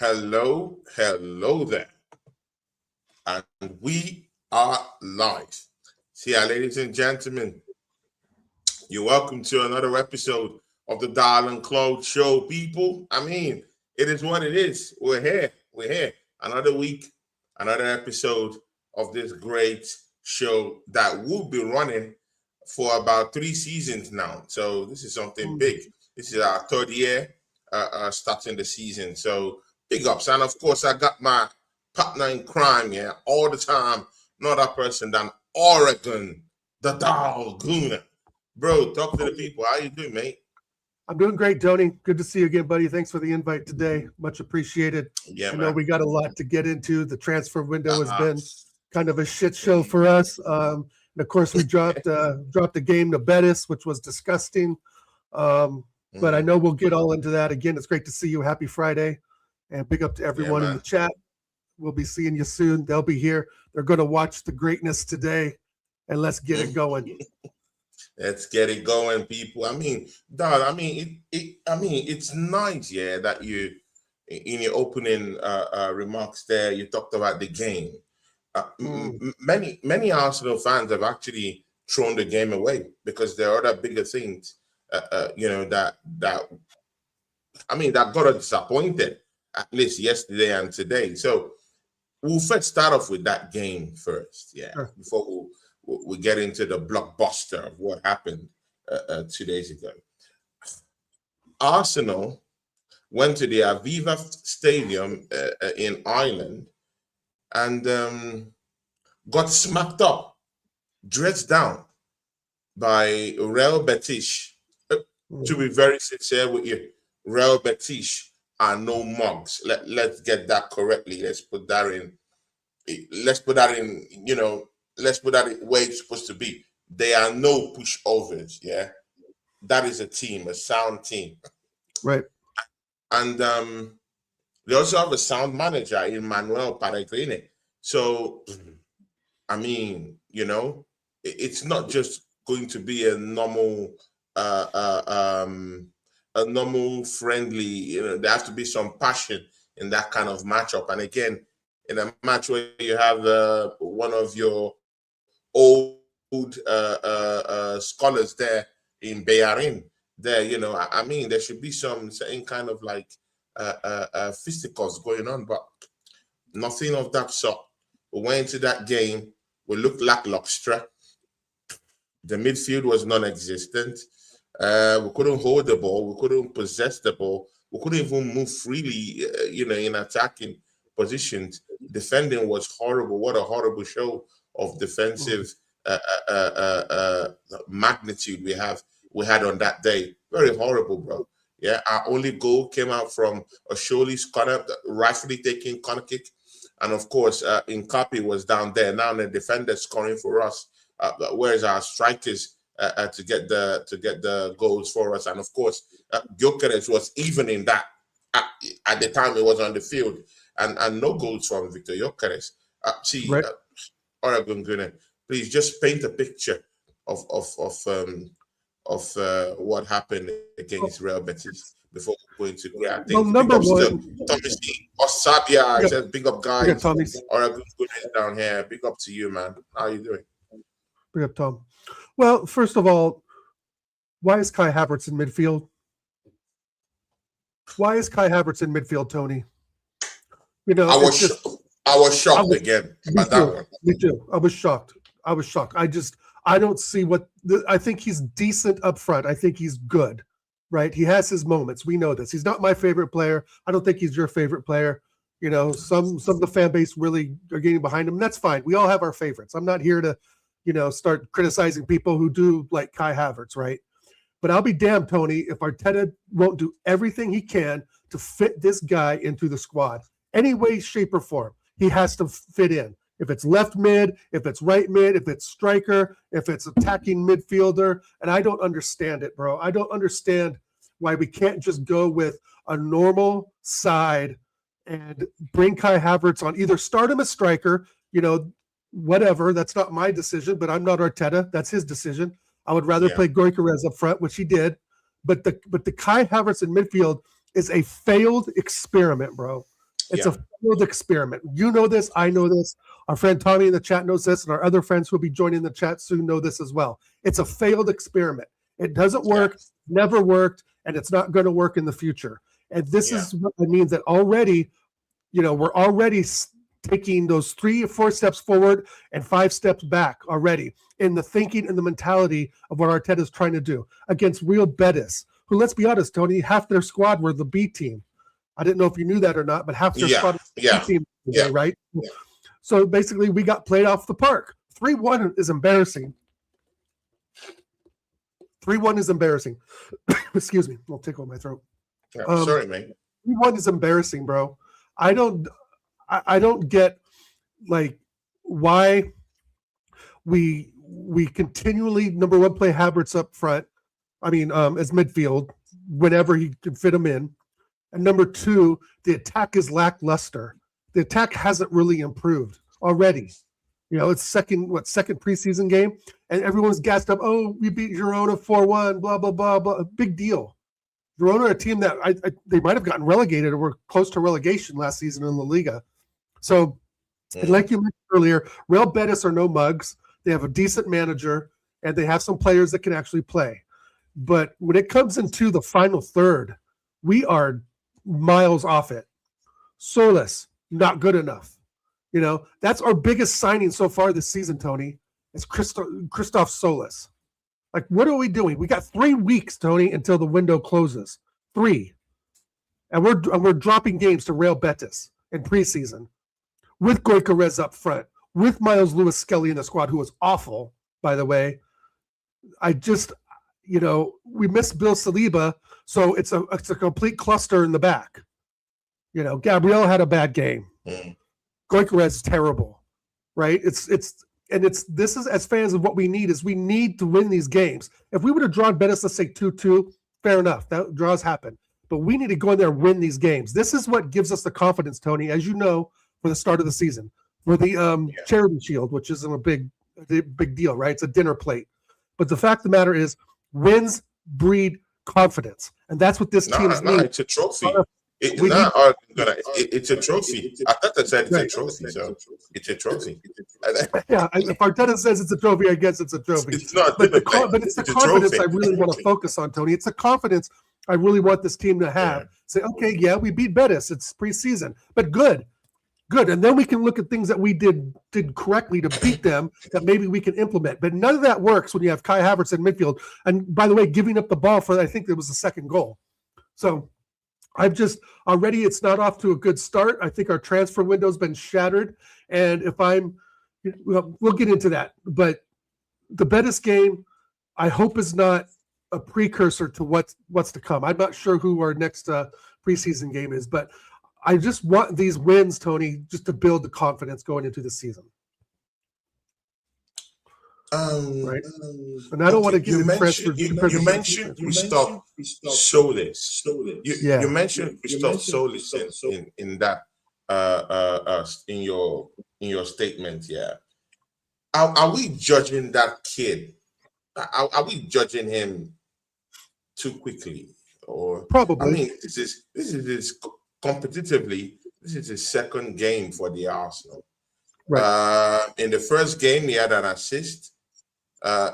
Hello there. And we are live. See ya, ladies and gentlemen. You're welcome to another episode of the Dal N Claude show, people. It is what it is. We're here. We're here. Another week, another episode of this great show that will be running for about 3 seasons now. So this is something big. This is our third year starting the season. So big ups. And of course, I got my partner in crime here all the time. No other person than Oregon, the Dal Gooner. Bro, talk to the people. How you doing, mate? I'm doing great, Tony. Good to see you again, buddy. Thanks for the invite today. Much appreciated. Yeah, I know we got a lot to get into. The transfer window has been Uh-huh. kind of a shit show for us. And of course, we dropped a game to Betis, which was disgusting. But I know we'll get all into that. Again, it's great to see you. Happy Friday. And big up to everyone in man. the chat. We'll be seeing you soon. They'll be here. They're going to watch the greatness today. And let's get it going. Let's get it going, people. Dad, it's nice, yeah, that you, in your opening remarks there, you talked about the game. Many Arsenal fans have actually thrown the game away because there are other bigger things, that got us disappointed, at least yesterday and today. So we'll first start off with that game first, yeah, Sure. before we get into the blockbuster of what happened 2 days ago. Arsenal went to the Aviva Stadium in Ireland and got smacked up, dressed down by Real Betis. To be very sincere with you, Real Betis are no mugs. Let's get that correctly. Let's put that in, where it's supposed to be. They are no pushovers, yeah. That is a team, a sound team. Right. And they also have a sound manager, Emmanuel Pellegrini. So, it's not just going to be a normal friendly, there has to be some passion in that kind of matchup. And again, in a match where you have one of your old scholars there in Beyarin, there should be some kind of like fisticuffs going on, but nothing of that sort. We went into that game, we looked lackluster. The midfield was non-existent. We couldn't hold the ball, we couldn't possess the ball, we couldn't even move freely, in attacking positions. Defending was horrible. What a horrible show of defensive magnitude we had on that day. Very horrible, bro. Yeah, our only goal came out from a Shirley's corner, rightfully taking corner kick, and of course, Nkapi was down there. Now the defender scoring for us. Whereas our strikers to get the goals for us, and of course, Gyökeres was even in that at the time he was on the field, and no goals from Victor Gyökeres. Right. Oregon Gunner, please just paint a picture of what happened against Real Betis before going to great things. Well, number one, Thomas Osabia, I said, big up guys. Big up, Tommy. Oregon Gunner down here. Big up to you, man. How you doing? Big up, Tom. Well, first of all, why is Kai Havertz in midfield? Why is Kai Havertz in midfield, Tony? I was shocked again by that one. Me too. I was shocked. I don't see I think he's decent up front. I think he's good, right? He has his moments. We know this. He's not my favorite player. I don't think he's your favorite player. Some of the fan base really are getting behind him. That's fine. We all have our favorites. I'm not here to, start criticizing people who do like Kai Havertz, right? But I'll be damned, Tony, if Arteta won't do everything he can to fit this guy into the squad. Any way, shape, or form, he has to fit in. If it's left mid, if it's right mid, if it's striker, if it's attacking midfielder. And I don't understand it, bro. I don't understand why we can't just go with a normal side and bring Kai Havertz on. Either start him as striker, whatever. That's not my decision, but I'm not Arteta. That's his decision. I would rather play Gyökeres up front, which he did. But the Kai Havertz in midfield is a failed experiment, bro. It's a failed experiment. You know this. I know this. Our friend Tommy in the chat knows this, and our other friends who will be joining the chat soon know this as well. It's a failed experiment. It doesn't work, never worked, and it's not going to work in the future. And this is what it means that already, we're already taking those 3 or 4 steps forward and 5 steps back already in the thinking and the mentality of what Arteta is trying to do against Real Betis, who, let's be honest, Tony, half their squad were the B team. I didn't know if you knew that or not, but half their squad was the B team today, right? Yeah. So basically, we got played off the park. 3-1 is embarrassing. 3-1 is embarrassing. Excuse me. I'll tickle my throat. Yeah, sorry, man. 3-1 is embarrassing, bro. I don't get why we continually, number one, play Havertz up front. I mean, as midfield, whenever he can fit him in. And number 2, the attack is lackluster. The attack hasn't really improved already. It's second preseason game, and everyone's gassed up. Oh, we beat Girona 4-1, blah, blah, blah, blah. Big deal. Girona are a team that they might have gotten relegated or were close to relegation last season in La Liga. So, and like you mentioned earlier, Real Betis are no mugs. They have a decent manager, and they have some players that can actually play. But when it comes into the final third, we are miles off it. Solis, not good enough. That's our biggest signing so far this season, Tony. It's Christoph Solis. What are we doing? We got 3 weeks, Tony, until the window closes. 3. And we're dropping games to Real Betis in preseason with Gyökeres up front, with Miles Lewis-Skelly in the squad, who was awful, by the way. I just, we missed Bill Saliba, so it's a complete cluster in the back. Gabriel had a bad game. Gyökeres is terrible, right? This is, as fans, of what we need is we need to win these games. If we would have drawn Betis, let's say 2-2, fair enough. That draws happen. But we need to go in there and win these games. This is what gives us the confidence, Tony, as you know, for the start of the season. For the Charity Shield, which isn't a big deal, right? It's a dinner plate. But the fact of the matter is, wins breed confidence. And that's what this team needs. It's a trophy. It's a trophy. I thought I said it's a trophy, so it's a trophy. If Arteta says it's a trophy, I guess it's a trophy. It's not, but it's the confidence I really want to focus on, Tony. It's the confidence I really want this team to have. Say, okay, we beat Betis. It's preseason, but good. And then we can look at things that we did correctly to beat them that maybe we can implement. But none of that works when you have Kai Havertz in midfield. And by the way, giving up the ball for, I think there was the second goal. So I've just already, it's not off to a good start. I think our transfer window's been shattered. And we'll get into that. But the Betis game, I hope, is not a precursor to what's to come. I'm not sure who our next preseason game is, but I just want these wins, Tony, just to build the confidence going into the season. Right? And I don't want to get impressed. You mentioned Christoph Solis. You mentioned Christoph Solis in that in your statement. Yeah. Are we judging that kid? Are we judging him too quickly? Or probably? I mean, this is competitively, this is his second game for the Arsenal. Right. In the first game, he had an assist.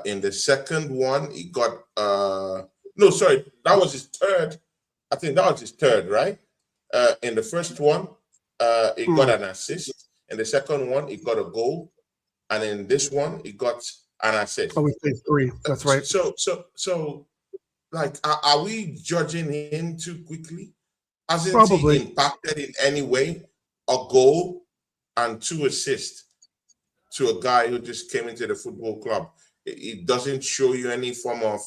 In the second one, he got that was his third. I think that was his third, right? In the first one, he got an assist. In the second one, he got a goal, and in this one, he got an assist. Oh, we played 3. That's right. So, are we judging him too quickly? Hasn't Probably. he impacted in any way a goal and 2 assists to a guy who just came into the football club? It doesn't show you any form of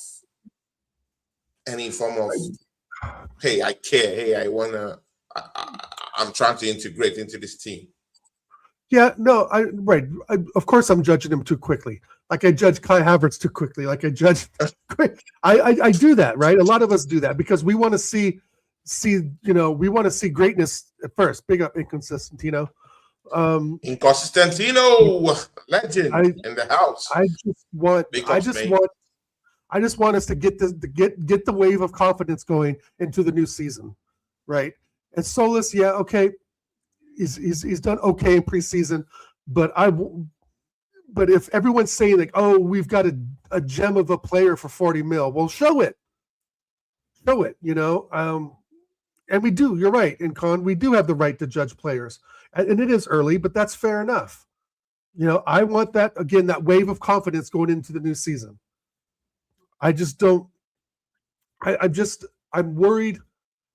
hey, I care. Hey, I'm trying to integrate into this team. Yeah, no, of course I'm judging him too quickly. Like I judge Kai Havertz too quickly. Like I judge I do that, right? A lot of us do that because we want to see we want to see greatness at first. Big up Inconsistentino. Inconsistentino, legend in the house. I just want us to get the wave of confidence going into the new season, right? And Solis, okay, he's done okay in preseason, but if everyone's saying like, oh, we've got a gem of a player for 40 mil, well, show it, and we do. You're right, in Con, we do have the right to judge players, and it is early, but that's fair enough. I want that again, that wave of confidence going into the new season. I just don't. I'm worried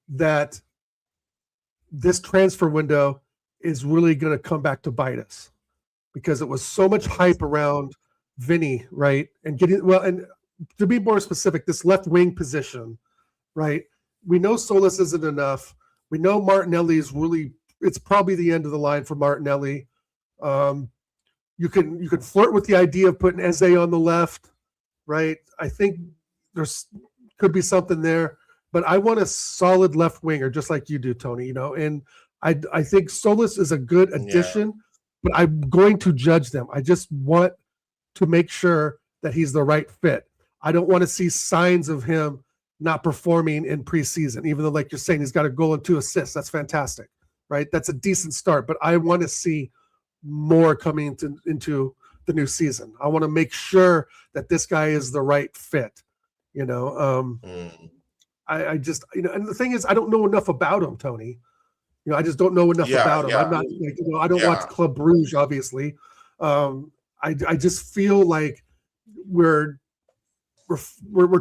that this transfer window is really going to come back to bite us because it was so much hype around Vinny, right? And and to be more specific, this left wing position, right? We know Solis isn't enough. We know Martinelli it's probably the end of the line for Martinelli. You can flirt with the idea of putting Eze on the left, right? I think could be something there, but I want a solid left winger, just like you do, Tony. And I think Solis is a good addition, but I'm going to judge them. I just want to make sure that he's the right fit. I don't want to see signs of him not performing in preseason, even though, like you're saying, he's got a goal and 2 assists. That's fantastic, right? That's a decent start, but I want to see more coming into the new season. I want to make sure that this guy is the right fit. I just, and the thing is, I don't know enough about him, Tony. I just don't know enough about him. Yeah. I'm not, I don't watch Club Bruges, obviously. I just feel like we're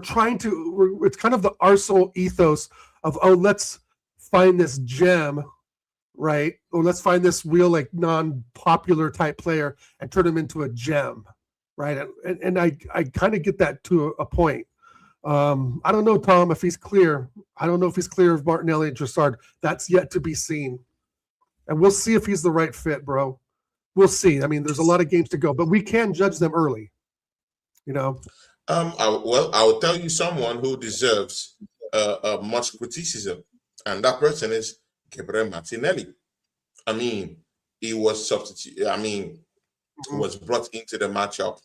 trying to. It's kind of the Arsenal ethos of, oh, let's find this gem, right? Or let's find this real like non-popular type player and turn him into a gem, right? And I kind of get that to a point. I don't know, Tom, if he's clear. I don't know if he's clear of Martinelli and Trossard. That's yet to be seen. And we'll see if he's the right fit, bro. We'll see. I mean, there's a lot of games to go, but we can judge them early. I will tell you someone who deserves much criticism, and that person is Gabriel Martinelli. I mean, he was substitute. I mean, was brought into the matchup.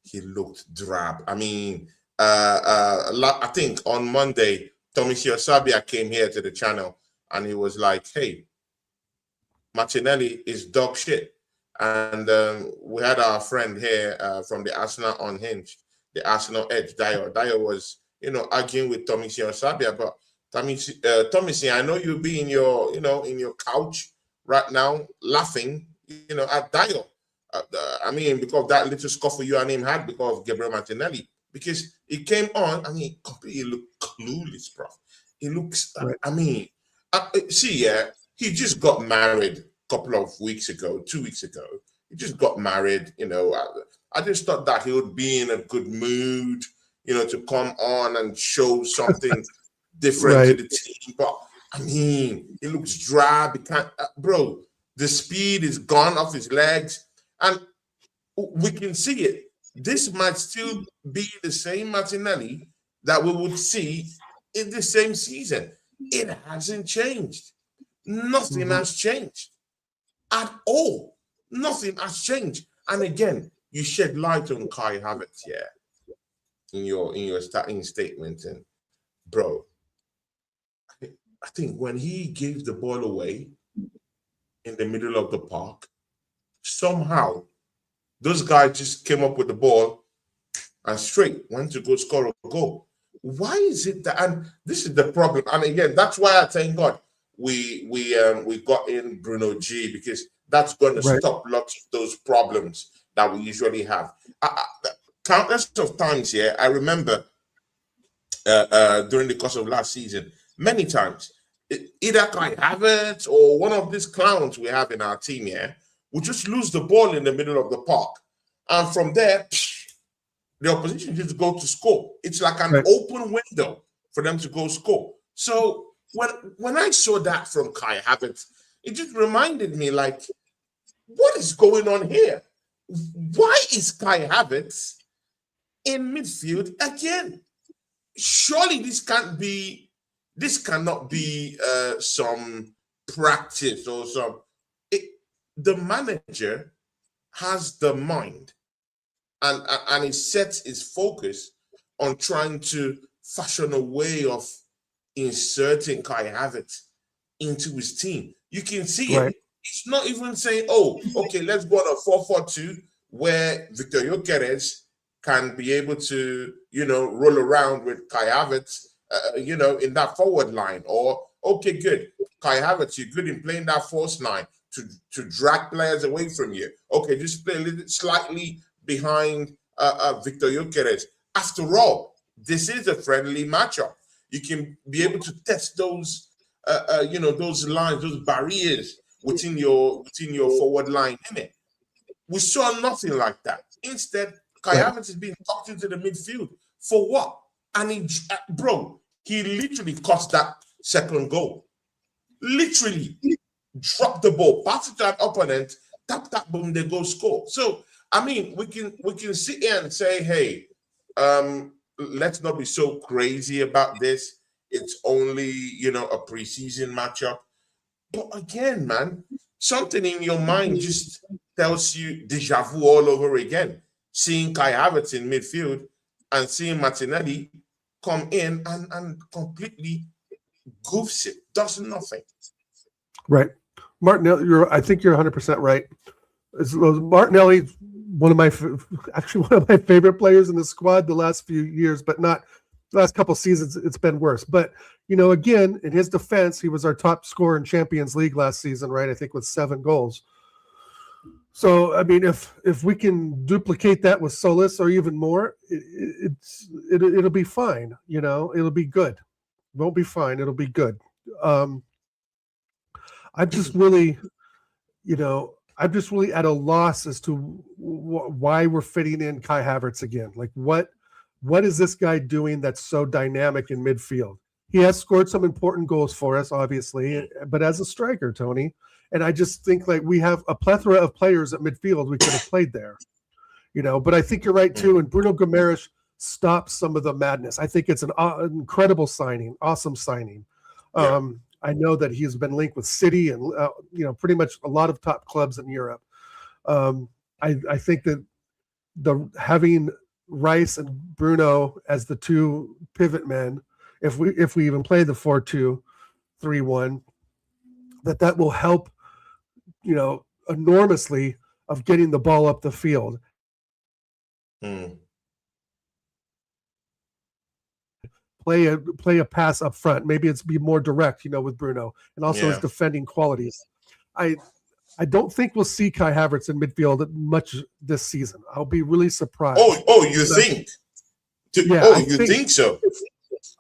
He looked drab. I mean, I think on Monday, Vinicius Jr came here to the channel and he was like, hey, Martinelli is dog shit. And we had our friend here from the Arsenal Unhinged, the Arsenal Edge, Dio. Dio was, arguing with Vinicius Jr, but Tommy, I know you'll be in your, in your couch right now laughing, at Dio. I mean, because that little scuffle you and him had because of Gabriel Martinelli. Because he came on and he completely looked clueless, bro. He looks, right. I mean, he just got married a couple of weeks ago, 2 weeks ago. He just got married, I just thought that he would be in a good mood, to come on and show something different to the team. But, I mean, he looks drab. He can't, bro, the speed is gone off his legs. And we can see it. This might still be the same Martinelli that we would see in the same season. It hasn't changed. Nothing has changed at all. Nothing has changed. And again, you shed light on Kai Havertz, in your starting statement. And bro, I think when he gave the ball away in the middle of the park, somehow those guys just came up with the ball and straight went to go score a goal. Why is it that? And this is the problem. And again, that's why I thank God we got in Bruno G, because that's going to stop lots of those problems that we usually have. Countless of times here, I remember during the course of last season, many times, either Kai Havertz or one of these clowns we have in our team here would just lose the ball in the middle of the park. And from there, the opposition just go to score. It's like an open window for them to go score. So when I saw that from Kai Havertz, it just reminded me, like, what is going on here? Why is Kai Havertz in midfield again? Surely this cannot be some practice or some. The manager has the mind and he sets his focus on trying to fashion a way of inserting Kai Havertz into his team. You can see it. It's not even saying, oh, okay, let's go on a 4-4-2 where Victor Gyökeres can be able to, roll around with Kai Havertz, in that forward line. Or, okay, good. Kai Havertz, you're good in playing that false line to drag players away from you. Okay, just play a little slightly behind Victor Gyökeres. After all, this is a friendly matchup. You can be able to test those, those lines, those barriers within your forward line, innit? We saw nothing like that. Instead, Kai Havertz is being tucked into the midfield. For what? And he literally cost that second goal. Literally dropped the ball, pass it to an opponent, tap, boom, they go score. So, I mean, we can sit here and say, hey, let's not be so crazy about this. It's only, a preseason matchup. But again, man, something in your mind just tells you deja vu all over again. Seeing Kai Havertz in midfield and seeing Martinelli come in and completely goofs it, does nothing. Right. Martinelli, I think you're 100% right. Martinelli, one of my favorite players in the squad the last few years, but not the last couple seasons. It's been worse. But, again, in his defense, he was our top scorer in Champions League last season, right? I think with 7 goals. So, I mean, if we can duplicate that with Solis or even more, it'll be fine. It'll be good. It won't be fine. It'll be good. I'm just really at a loss as to why we're fitting in Kai Havertz again. Like, what is this guy doing that's so dynamic in midfield? He has scored some important goals for us, obviously, but as a striker, Tony. And I just think like we have a plethora of players at midfield we could have played there, But I think you're right too. And Bruno Guimaraes stops some of the madness. I think it's an incredible signing, awesome signing. Yeah. I know that he's been linked with City and pretty much a lot of top clubs in Europe. I think that having Rice and Bruno as the two pivot men, if we even play the 4-2-3-1, that will help, enormously of getting the ball up the field. Play a pass up front. Maybe it's be more direct, with Bruno, and also his defending qualities. I don't think we'll see Kai Havertz in midfield much this season. I'll be really surprised. You think? You think so?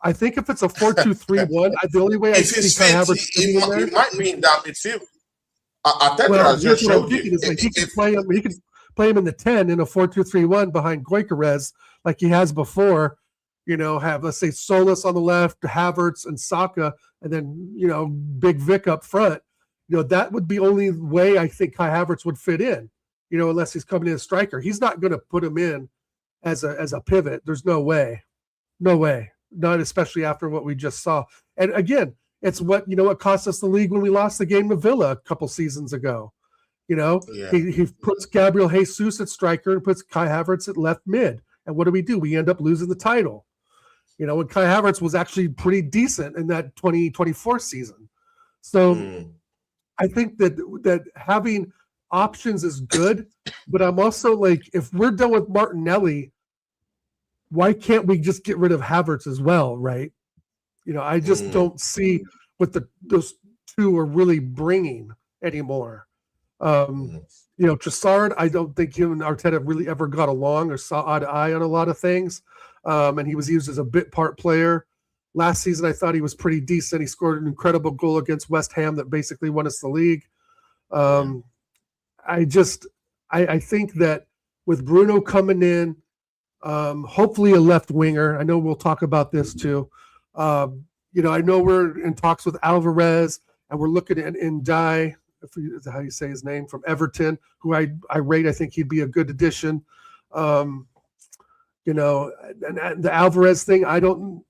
I think if it's a 4-2-3-1, the only way I see Kai Havertz he might be in that midfield. Just showed you. He can play him. He can play him in the 10 in a 4-2-3-1 behind Gyökeres like he has before. Have, let's say, Solis on the left, Havertz and Saka, and then, Big Vic up front. That would be only way I think Kai Havertz would fit in, unless he's coming in as striker. He's not going to put him in as a pivot. There's no way. No way. Not especially after what we just saw. And again, it's what cost us the league when we lost the game to Villa a couple seasons ago. He puts Gabriel Jesus at striker and puts Kai Havertz at left mid. And what do? We end up losing the title. When Kai Havertz was actually pretty decent in that 2024 season. So I think that having options is good, but I'm also like, if we're done with Martinelli, why can't we just get rid of Havertz as well, right? I just don't see what those two are really bringing anymore. Trossard, I don't think him and Arteta really ever got along or saw eye to eye on a lot of things. And he was used as a bit part player. Last season, I thought he was pretty decent. He scored an incredible goal against West Ham that basically won us the league. I think that with Bruno coming in, hopefully a left winger. I know we'll talk about this too. I know we're in talks with Alvarez and we're looking at Ndiaye, is how you say his name, from Everton, who I rate. I think he'd be a good addition. And the Alvarez thing, I don't.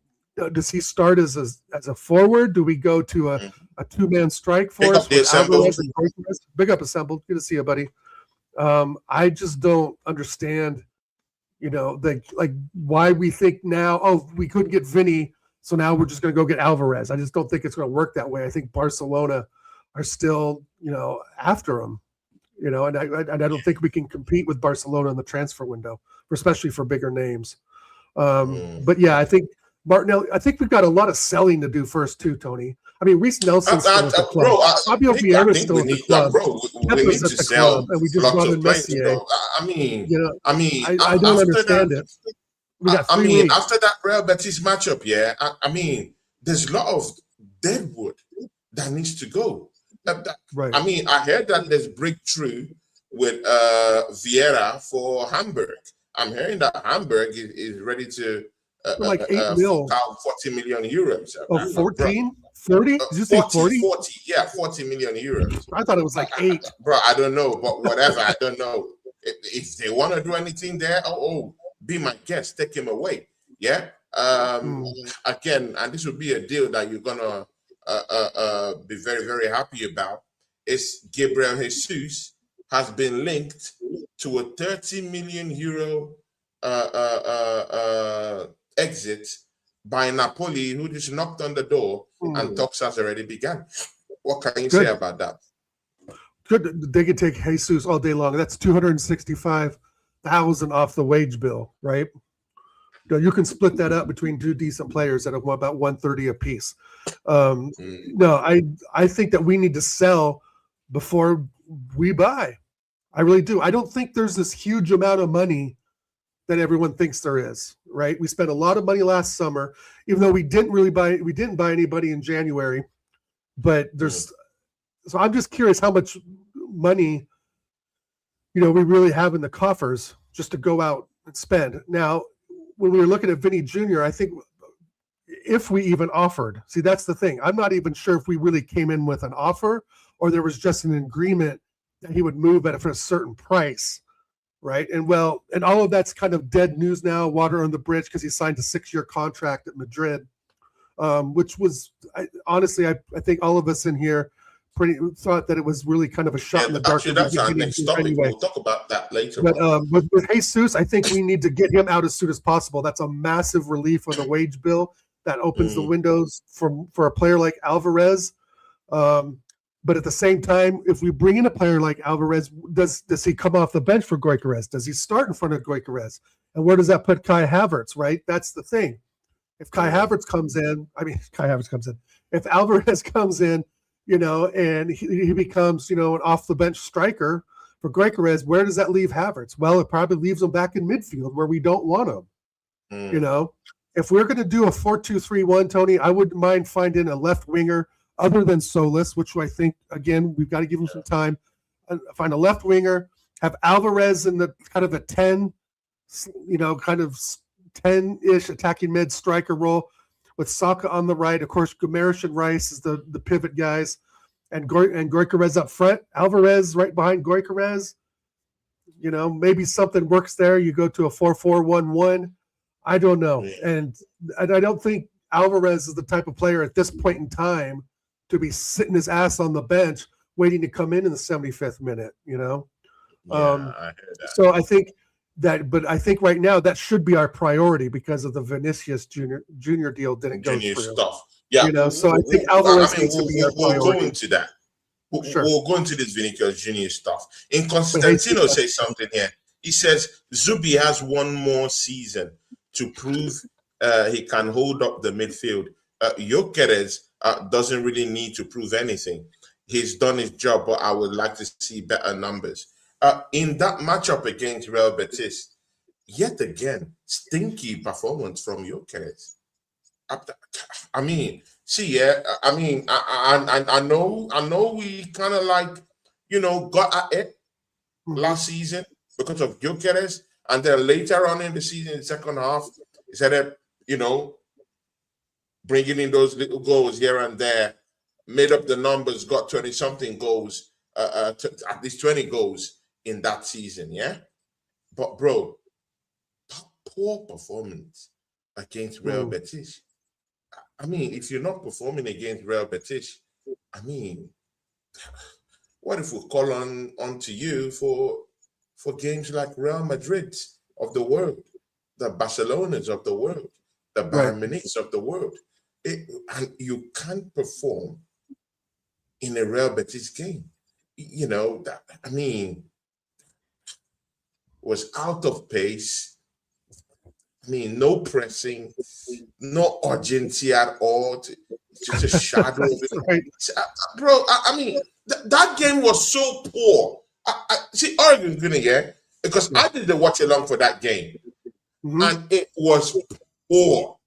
Does he start as a forward? Do we go to a 2-man strike force with Alvarez and Gyökeres? Big up, Assembled. Good to see you, buddy. I just don't understand. Why we think now, we couldn't get Vinny, so now we're just going to go get Alvarez. I just don't think it's going to work that way. I think Barcelona are still, after him. And I don't think we can compete with Barcelona in the transfer window, especially for bigger names. But yeah, I think Martinelli. I think we've got a lot of selling to do first too, Tony. I mean, Reece Nelson's still at the club. Bro, Fabio I Vieira's think still we at the need, club. bro. We Kepa's need at to the club, sell and we just lots brought of in players, Messier. bro. I don't After understand that, it. We got 3 weeks. after that Real Betis matchup, yeah. I mean, there's a lot of deadwood that needs to go. Right. I mean, I heard that there's breakthrough with Vieira for Hamburg. I'm hearing that Hamburg is ready to like 8 fork mil. out 40 million euros. Oh, 14? 40? Did you say 40? 40, yeah, 40 million euros. I thought it was like 8. Bro, I don't know, but whatever, I don't know. If they want to do anything there, be my guest, take him away. Yeah. Again, and this would be a deal that you're gonna be very, very happy about. Is Gabriel Jesus has been linked to a 30 million euro exit by Napoli, who just knocked on the door and talks has already begun. What can you say about that? Good. They could take Jesus all day long. That's 265,000 off the wage bill, right? You can split that up between 2 decent players at about 130 apiece. No, I think that we need to sell before we buy. I really do. I don't think there's this huge amount of money that everyone thinks there is, right? We spent a lot of money last summer, even though we didn't buy anybody in January, but so I'm just curious how much money, we really have in the coffers just to go out and spend. Now, when we were looking at Vinny Jr., I think if we even offered, see, that's the thing. I'm not even sure if we really came in with an offer or there was just an agreement that he would move at a certain price, right? And all of that's kind of dead news now, water on the bridge, because he signed a 6-year contract at Madrid, which was, honestly, I think all of us in here thought that it was really kind of a shot in the dark. Actually, that's our next topic. Anyway. We'll talk about that later. But with Jesus, I think we need to get him out as soon as possible. That's a massive relief on the wage bill. That opens the windows for a player like Alvarez. But at the same time, if we bring in a player like Alvarez, does he come off the bench for Gyökeres? Does he start in front of Gyökeres? And where does that put Kai Havertz, right? That's the thing. If Kai Havertz comes in, if Alvarez comes in, and he becomes, an off-the-bench striker for Gyökeres, where does that leave Havertz? Well, it probably leaves him back in midfield where we don't want him. If we're going to do a 4-2-3-1, Tony, I wouldn't mind finding a left winger other than Solis, which I think, again, we've got to give him some time. Find a left winger, have Alvarez in the kind of a 10, kind of 10-ish attacking mid striker role with Saka on the right. Of course, Gomes and Rice is the pivot guys, and Gyökeres up front. Alvarez right behind Gyökeres. Maybe something works there. You go to a 4-4-1-1. I don't know. And I don't think Alvarez is the type of player at this point in time to be sitting his ass on the bench waiting to come in the 75th minute, I heard that. So I think but I think right now that should be our priority because of the Vinicius Jr. deal didn't go through. Stuff. Yeah. So I think Alvarez needs to be our priority. We'll go into that. We'll go into this Vinicius Jr. stuff. In Constantino says something here. He says Zubi has one more season to prove he can hold up the midfield. Gyökeres doesn't really need to prove anything. He's done his job, but I would like to see better numbers. In that matchup against Real Betis, yet again, stinky performance from Gyökeres. I mean, I know we kind of got at it last season because of Gyökeres, and then later on in the season, the second half, he said, bringing in those little goals here and there, made up the numbers, got 20-something goals, at least 20 goals in that season, yeah? But, bro, poor performance against Real Betis. I mean, if you're not performing against Real Betis, I mean, what if we call on to you for games like Real Madrid of the world, the Barcelonas of the world, the Bayern Munichs of the world? And you can't perform in a Real Betis game. You know, that, I mean, was out of pace. I mean, no pressing, no urgency at all. Just a shadow of it. Right. Bro, I mean, that game was so poor. See, Oregon's gonna get because I did the watch along for that game, and it was poor.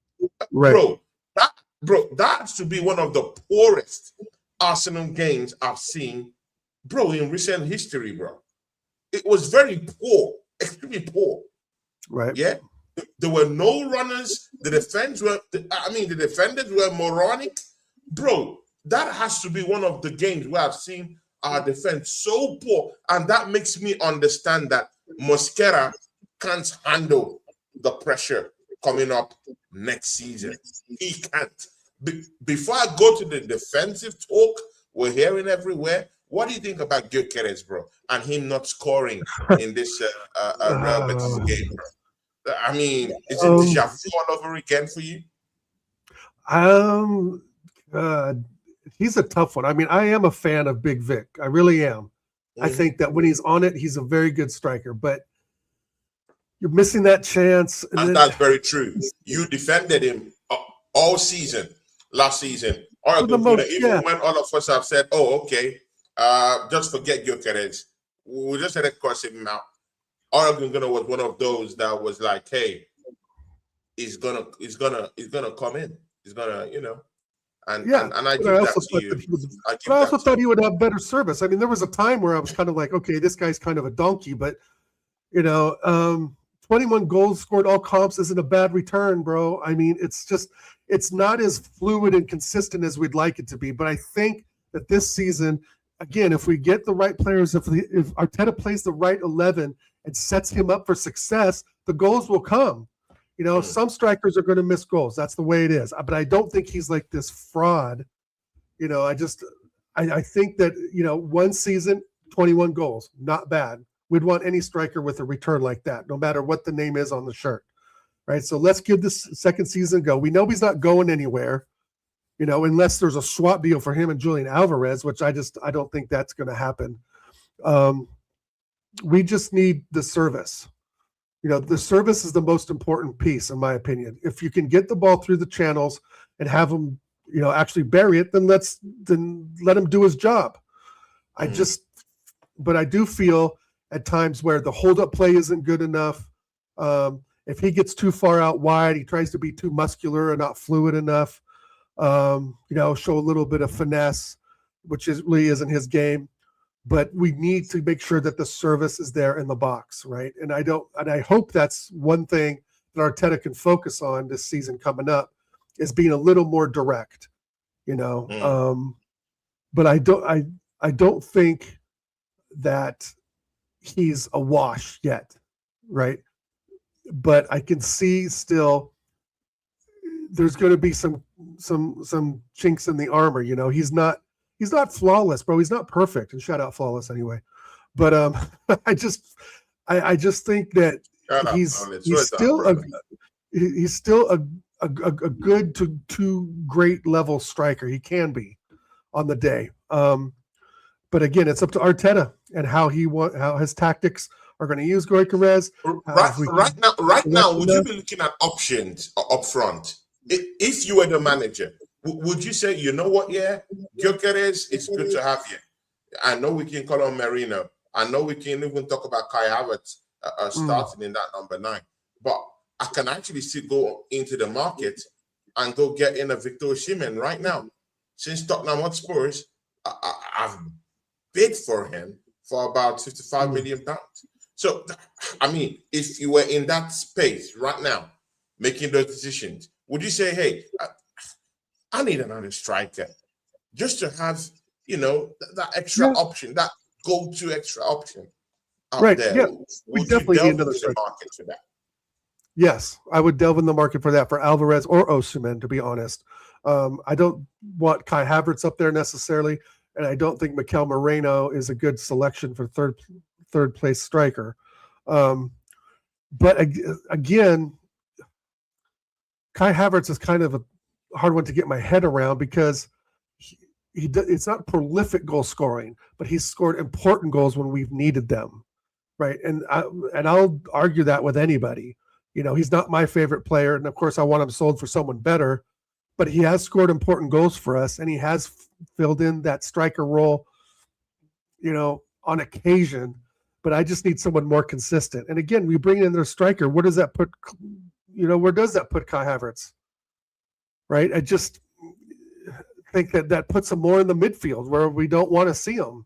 Right. That has to be one of the poorest Arsenal games I've seen, bro, in recent history, bro. It was very poor, extremely poor. Right. Yeah. There were no runners. The defenders were moronic. Bro, that has to be one of the games where I've seen our defense so poor. And that makes me understand that Mosquera can't handle the pressure coming up next season. He can't. Before I go to the defensive talk we're hearing everywhere, what do you think about Gyökeres, bro, and him not scoring in this Real Betis game, bro? I mean, is it deja vu all over again for you? He's a tough one. I mean, I am a fan of Big Vic. I really am. I think that when he's on it, he's a very good striker, but you're missing that chance. And that's very true. You defended him all season, last season. Even when all of us have said, oh, okay, just forget Gyökeres. We'll just let it cross him out. Oregon was one of those that was like, hey, he's gonna come in. He's gonna, you know. And I give that to you. I also thought he would have better service. I mean, there was a time where I was kind of like, okay, this guy's kind of a donkey, but you know, 21 goals scored all comps isn't a bad return, bro. I mean, it's not as fluid and consistent as we'd like it to be. But I think that this season, again, if we get the right players, if Arteta plays the right 11 and sets him up for success, the goals will come. You know, some strikers are going to miss goals. That's the way it is. But I don't think he's like this fraud. You know, I think that, you know, one season, 21 goals, not bad. We'd want any striker with a return like that, no matter what the name is on the shirt. Right. So let's give this second season a go. We know he's not going anywhere, you know, unless there's a swap deal for him and Julian Alvarez, which I don't think that's going to happen. We just need the service. You know, the service is the most important piece, in my opinion. If you can get the ball through the channels and have him, you know, actually bury it, then let him do his job. But I do feel at times where the hold-up play isn't good enough. If he gets too far out wide, he tries to be too muscular and not fluid enough. You know, show a little bit of finesse, which really isn't his game. But we need to make sure that the service is there in the box, right? And I hope that's one thing that Arteta can focus on this season coming up, is being a little more direct, you know. But I don't think that he's a wash yet, right? But I can see still there's going to be some chinks in the armor. You know, he's not flawless, bro. He's not perfect, and shout out flawless anyway. But I just think that he's still a good to great level striker. He can be on the day. But again, it's up to Arteta and how his tactics are going to use Gyökeres. Right now, would you be looking at options up front? If you were the manager, would you say, you know what, yeah, Gyökeres, it's good to have you. I know we can call on Merino. I know we can even talk about Kai Havertz starting in that number 9. But I can actually still go into the market and go get in a Victor Osimhen right now. Since Tottenham Hotspurs, I've bid for him for about £55 million. So, I mean, if you were in that space right now, making those decisions, would you say, hey, I need another striker just to have, you know, that extra option, that go-to extra option out there? Yeah, we definitely need another striker. Market for that. Yes, I would delve in the market for that, for Alvarez or Osimhen, to be honest. I don't want Kai Havertz up there necessarily, and I don't think Mikel Moreno is a good selection for third place striker. But again, Kai Havertz is kind of a hard one to get my head around because it's not prolific goal scoring, but he's scored important goals when we've needed them, right? And I'll argue that with anybody. He's not my favorite player, and of course I want him sold for someone better, but he has scored important goals for us, and he has filled in that striker role, on occasion. But I just need someone more consistent. And again, we bring in their striker. Where does that put? Where does that put Kai Havertz? Right? I just think that puts him more in the midfield where we don't want to see him.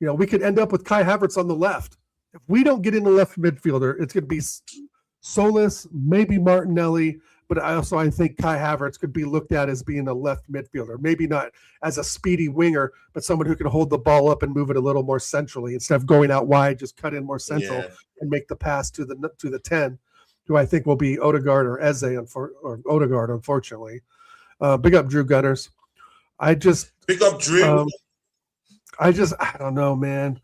We could end up with Kai Havertz on the left. If we don't get in the left midfielder, it's going to be Solis, maybe Martinelli, but I think Kai Havertz could be looked at as being a left midfielder. Maybe not as a speedy winger, but someone who can hold the ball up and move it a little more centrally instead of going out wide. Just cut in more central and make the pass to the 10, who I think will be Odegaard or Eze, or Odegaard, unfortunately. Big up Drew Gunners. Big up Drew. I don't know, man.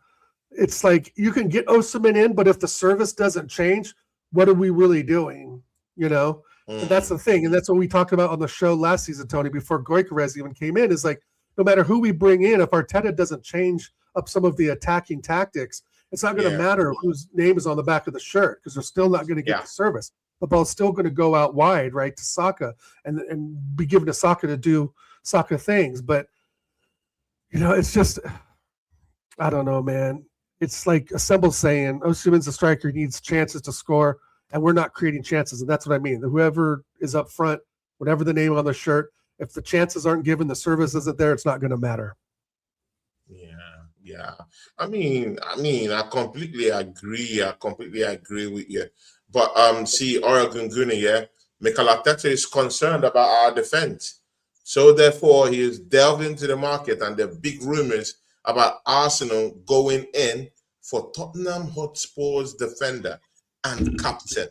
It's like you can get Osimhen in, but if the service doesn't change, what are we really doing? And that's the thing. And that's what we talked about on the show last season, Tony, before Gyökeres even came in, is like, no matter who we bring in, if Arteta doesn't change up some of the attacking tactics, it's not going to matter whose name is on the back of the shirt, because they're still not going to get the service. The ball's still going to go out wide, right, to Saka and be given to Saka to do Saka things. But, it's just, I don't know, man. It's like Assemble saying, Osimhen's a striker, he needs chances to score, and we're not creating chances. And that's what I mean. Whoever is up front, whatever the name on the shirt, if the chances aren't given, the service isn't there, it's not going to matter. Yeah. I mean, I completely agree. With you. But see, Oregon Guna, Mikel Arteta is concerned about our defense. So therefore, he is delved into the market, and there are big rumors about Arsenal going in for Tottenham Hotspur's defender and captain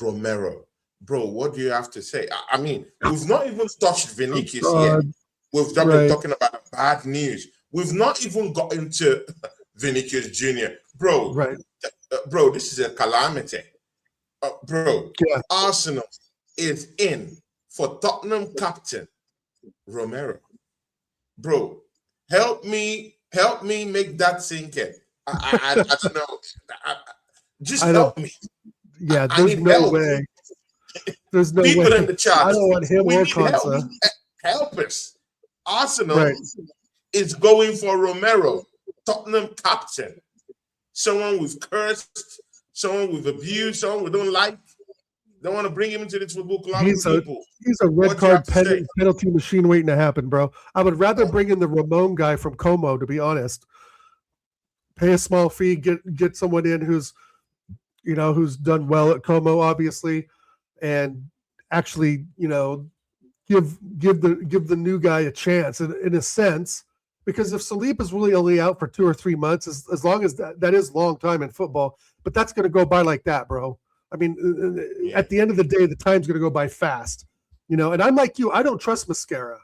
Romero. Bro, what do you have to say? I mean, we've not even touched Vinicius yet. We've just been talking about bad news. We've not even got into Vinicius Jr. Bro, bro, this is a calamity. Arsenal is in for Tottenham captain Romero. Bro, help me make that sink in. I don't know. Just help me. Yeah, there's no way. There's no people way. In the chat. I don't want him or Konsa. Help us. Arsenal is going for Romero, Tottenham captain. Someone we've cursed, someone we've abused, someone we don't like. Don't want to bring him into this football club. He's a red card penalty machine waiting to happen, bro. I would rather bring in the Ramon guy from Como, to be honest. Pay a small fee, get someone in who's done well at Como, obviously, and actually, give the new guy a chance in a sense, because if Saliba is really only out for 2 or 3 months, as long as that is long time in football, but that's going to go by like that, bro. I mean, at the end of the day, the time's going to go by fast, and I'm like you. I don't trust Mascara.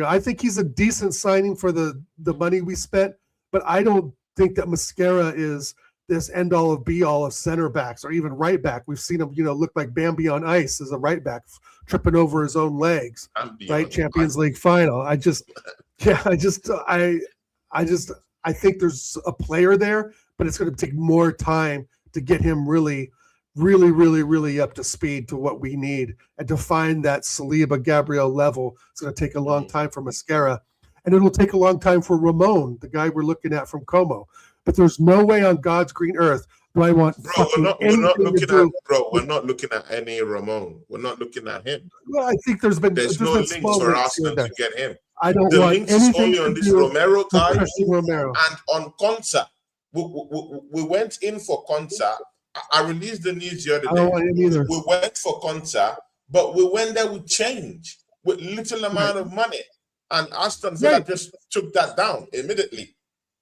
I think he's a decent signing for the money we spent, but I don't think that Mascara is this end-all of be-all of center backs or even right back. We've seen him, look like Bambi on ice as a right back, tripping over his own legs, right? Champions League final. I think there's a player there, but it's going to take more time to get him really up to speed to what we need, and to find that Saliba Gabriel level. It's going to take a long time for Mascara, and it'll take a long time for Ramon, the guy we're looking at from Como. But there's no way on God's green earth do I want. We're not looking at any Ramon. We're not looking at him. Well, I think there's no links for Arsenal to get him. I don't the want links is only on this Romero guy and on Konsa. We went in for Konsa. I released the news the other day. I don't want him either. We went for Konsa, but we went there with change, with little amount of money, and Aston Villa just took that down immediately.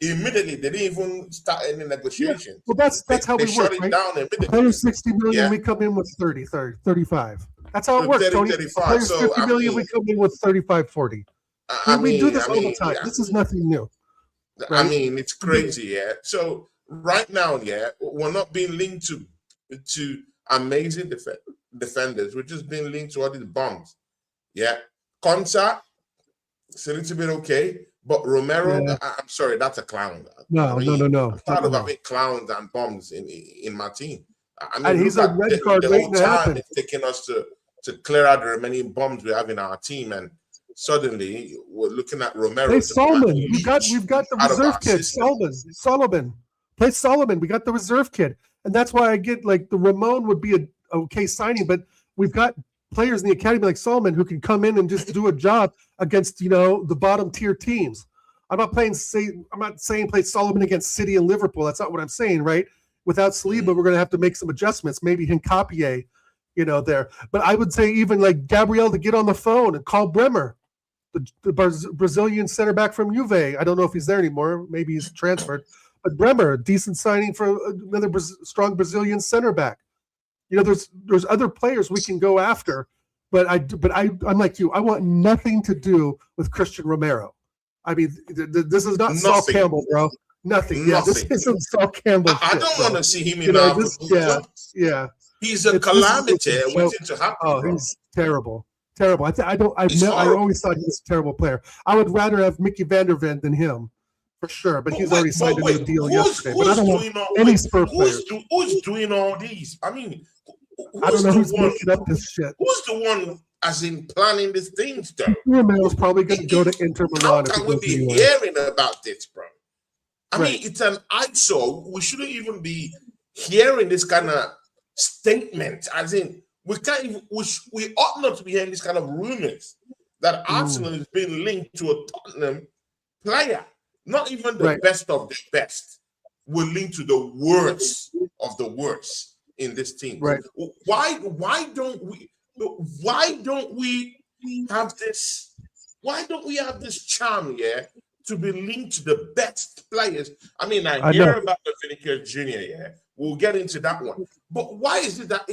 Immediately, they didn't even start any negotiations. Well, that's how we work, shut it down immediately. Players 60 million, we come in with 35. That's how it works, 30, Tony. 35. Players 50 million, we come in with 35, 40. We do this all the time. This is nothing new. Right? I mean, it's crazy, So right now, we're not being linked to amazing defenders. We're just being linked to all these bombs. Konsa, It's a little bit okay. But Romero, I'm sorry, that's a clown. No. I'm tired of having clowns and bombs in my team. I mean, and he's a red card the waiting whole to time happen. it's taking us to clear out the remaining bombs we have in our team, and suddenly we're looking at Romero. Play Solomon. We've got the reserve kid, Solomon. Play Solomon. We got the reserve kid, and that's why I get like the Ramon would be a okay signing, but we've got players in the academy like Solomon who can come in and just do a job against the bottom tier teams. I'm not saying play Solomon against City and Liverpool. That's not what I'm saying, right? Without Saliba, we're going to have to make some adjustments. Maybe Hincapié, there. But I would say even like Gabriel to get on the phone and call Bremer, the Brazilian center back from Juve. I don't know if he's there anymore. Maybe he's transferred. But Bremer, decent signing for another strong Brazilian center back. There's other players we can go after. But I'm like you. I want nothing to do with Christian Romero. I mean, this is not Saul Campbell, bro. Nothing. Yeah, this isn't Saul Campbell. I don't want to see him in our club. Yeah. He's a calamity waiting to happen. Oh, bro. He's terrible. I always thought he was a terrible player. I would rather have Mickey van der Ven than him, for sure. But he's already signed a new deal yesterday. But I don't want any Spurs players. Who's doing all these? I mean, I don't know who's making up this shit. Who's the one, as in planning these things, though? Romero's probably going to go to Inter Milan. How can we be hearing about this, bro? I mean, it's an eyesore. We shouldn't even be hearing this kind of statement. As in, we can't even. We ought not to be hearing this kind of rumors that Arsenal is being linked to a Tottenham player. Not even the best of the best will link to the worst of the worst in this team. Right? Why don't we have this? Why don't we have this charm here to be linked to the best players? I mean, I hear about the Vinicius Jr. Yeah, we'll get into that one. But why is it that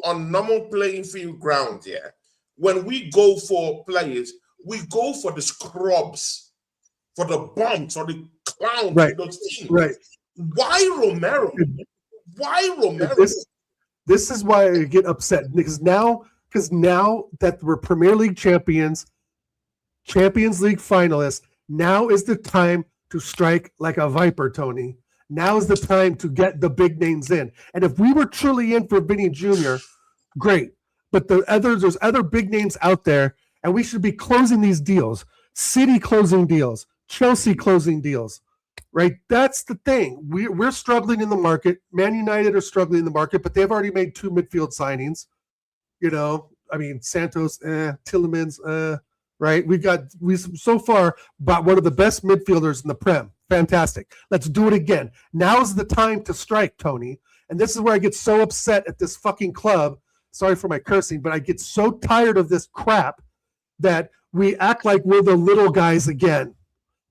on normal playing field ground, yeah, when we go for players, we go for the scrubs, for the bums, or the clowns in those teams? Right. Why Romero? Why Romero? This is why I get upset because now that we're Premier League champions, Champions League finalists, now is the time to strike like a viper, Tony. Now is the time to get the big names in. And if we were truly in for Vinny Jr., great. But there's other big names out there, and we should be closing these deals. City closing deals, Chelsea closing deals, right? That's the thing. We're struggling in the market. Man United are struggling in the market, but they've already made 2 midfield signings. I mean, Santos, Tielemans, right? We so far bought one of the best midfielders in the Prem. Fantastic. Let's do it again. Now's the time to strike, Tony. And this is where I get so upset at this fucking club. Sorry for my cursing, but I get so tired of this crap that we act like we're the little guys again.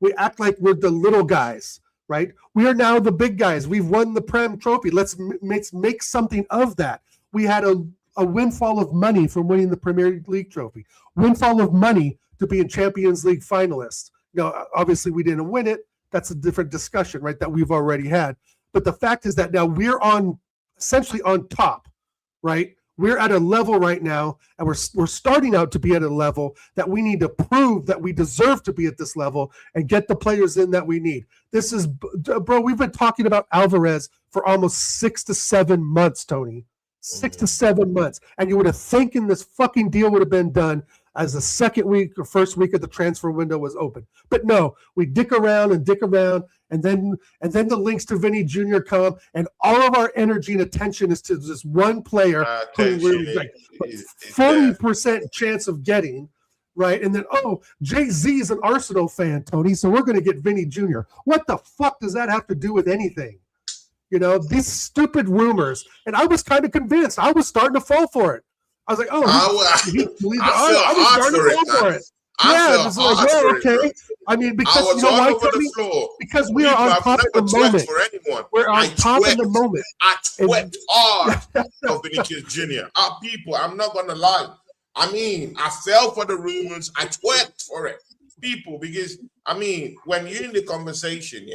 We act like we're the little guys, right? We are now the big guys. We've won the Prem trophy. Let's make something of that. We had a windfall of money from winning the Premier League trophy. Windfall of money to be in Champions League finalists. Obviously we didn't win it. That's a different discussion, right, that we've already had. But the fact is that now we're essentially on top, right? We're at a level right now, and we're starting out to be at a level that we need to prove that we deserve to be at this level and get the players in that we need. This is, bro, we've been talking about Alvarez for almost 6 to 7 months, Tony. 6 to 7 months. And you would have thinking this fucking deal would have been done as the second week or first week of the transfer window was open. But no, we dick around, and then the links to Vinny Jr. come, and all of our energy and attention is to this one player who we're like 40% chance of getting, right? And then, Jay-Z is an Arsenal fan, Tony, so we're going to get Vinny Jr. What the fuck does that have to do with anything? These stupid rumors. And I was kind of convinced. I was starting to fall for it. I was like, I was starting to fall for it. Yeah, it's like, okay. I mean, because you know why, Tony? Because we are on top of the moment. We're on top of the moment. I tweaked hard of Vinicius Jr. Our people, I'm not going to lie. I mean, I fell for the rumors. I tweaked for it. People, because, I mean, when you're in the conversation,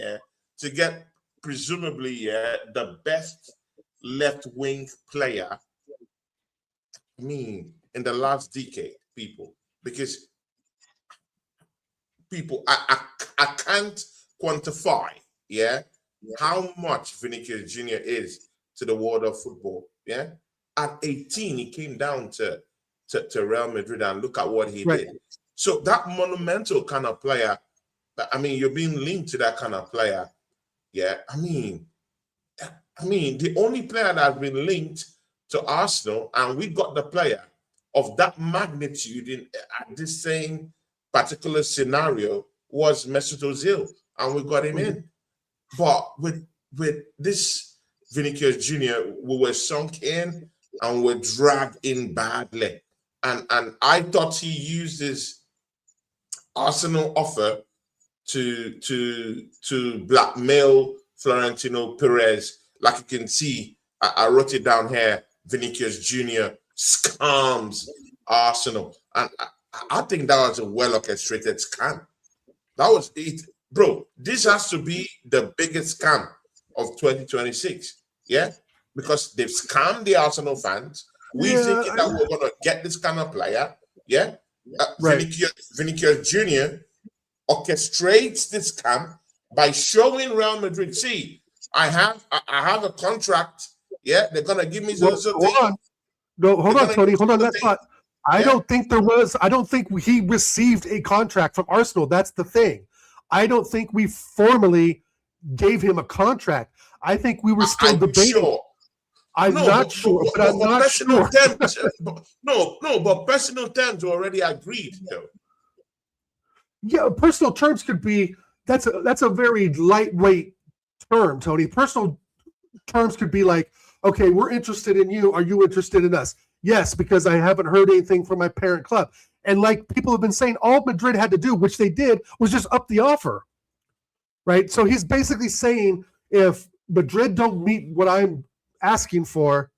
to get presumably the best left-wing player, I mean, in the last decade, people, because people, I can't quantify, how much Vinicius Jr. is to the world of football. Yeah, at 18, he came down to Real Madrid, and look at what he did. So that monumental kind of player, I mean, you're being linked to that kind of player. Yeah, I mean, the only player that has been linked to Arsenal, and we got the player of that magnitude at this same particular scenario, was Mesut Ozil, and we got him in. But with this Vinicius Jr., we were sunk in and were dragged in badly. And I thought he used his Arsenal offer to blackmail Florentino Perez. Like you can see, I wrote it down here, Vinicius Jr. scams Arsenal. And I think that was a well-orchestrated scam. That was it. Bro, this has to be the biggest scam of 2026. Yeah? Because they've scammed the Arsenal fans. We thinking that we're going to get this kind of player. Yeah? Vinicius Jr. orchestrates this scam by showing Real Madrid, see, I have a contract. Yeah, they're gonna give me hold on, Tony. Hold on. That's not. I don't think he received a contract from Arsenal. That's the thing. I don't think we formally gave him a contract. I think we were still debating. Sure. I'm not sure. But personal terms were already agreed, though. Yeah, personal terms could be. That's a very lightweight term, Tony. Personal terms could be like, okay, we're interested in you. Are you interested in us? Yes, because I haven't heard anything from my parent club. And like people have been saying, all Madrid had to do, which they did, was just up the offer, right? So he's basically saying, if Madrid don't meet what I'm asking for,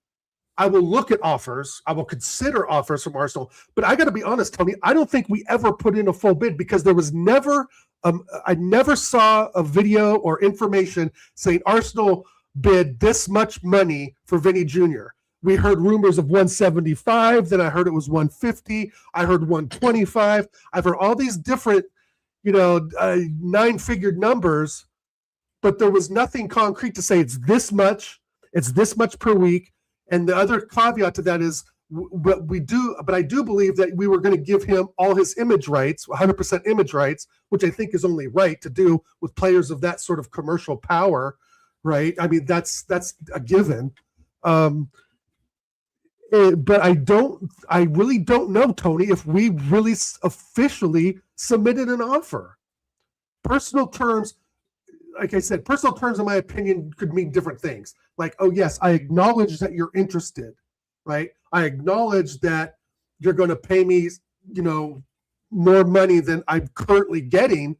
I will look at offers. I will consider offers from Arsenal. But I got to be honest, Tony, I don't think we ever put in a full bid because there was never I never saw a video or information saying Arsenal bid this much money for Vinny Jr. We heard rumors of 175, then I heard it was 150, I heard 125. I've heard all these different, nine-figure numbers, but there was nothing concrete to say it's this much per week. And the other caveat to that is, but I do believe that we were going to give him all his image rights, 100% image rights, which I think is only right to do with players of that sort of commercial power, right? I mean, that's a given. But I really don't know, Tony, if we really officially submitted an offer. Personal terms, like I said, personal terms, in my opinion, could mean different things. Like, oh yes, I acknowledge that you're interested, right? I acknowledge that you're going to pay me, more money than I'm currently getting,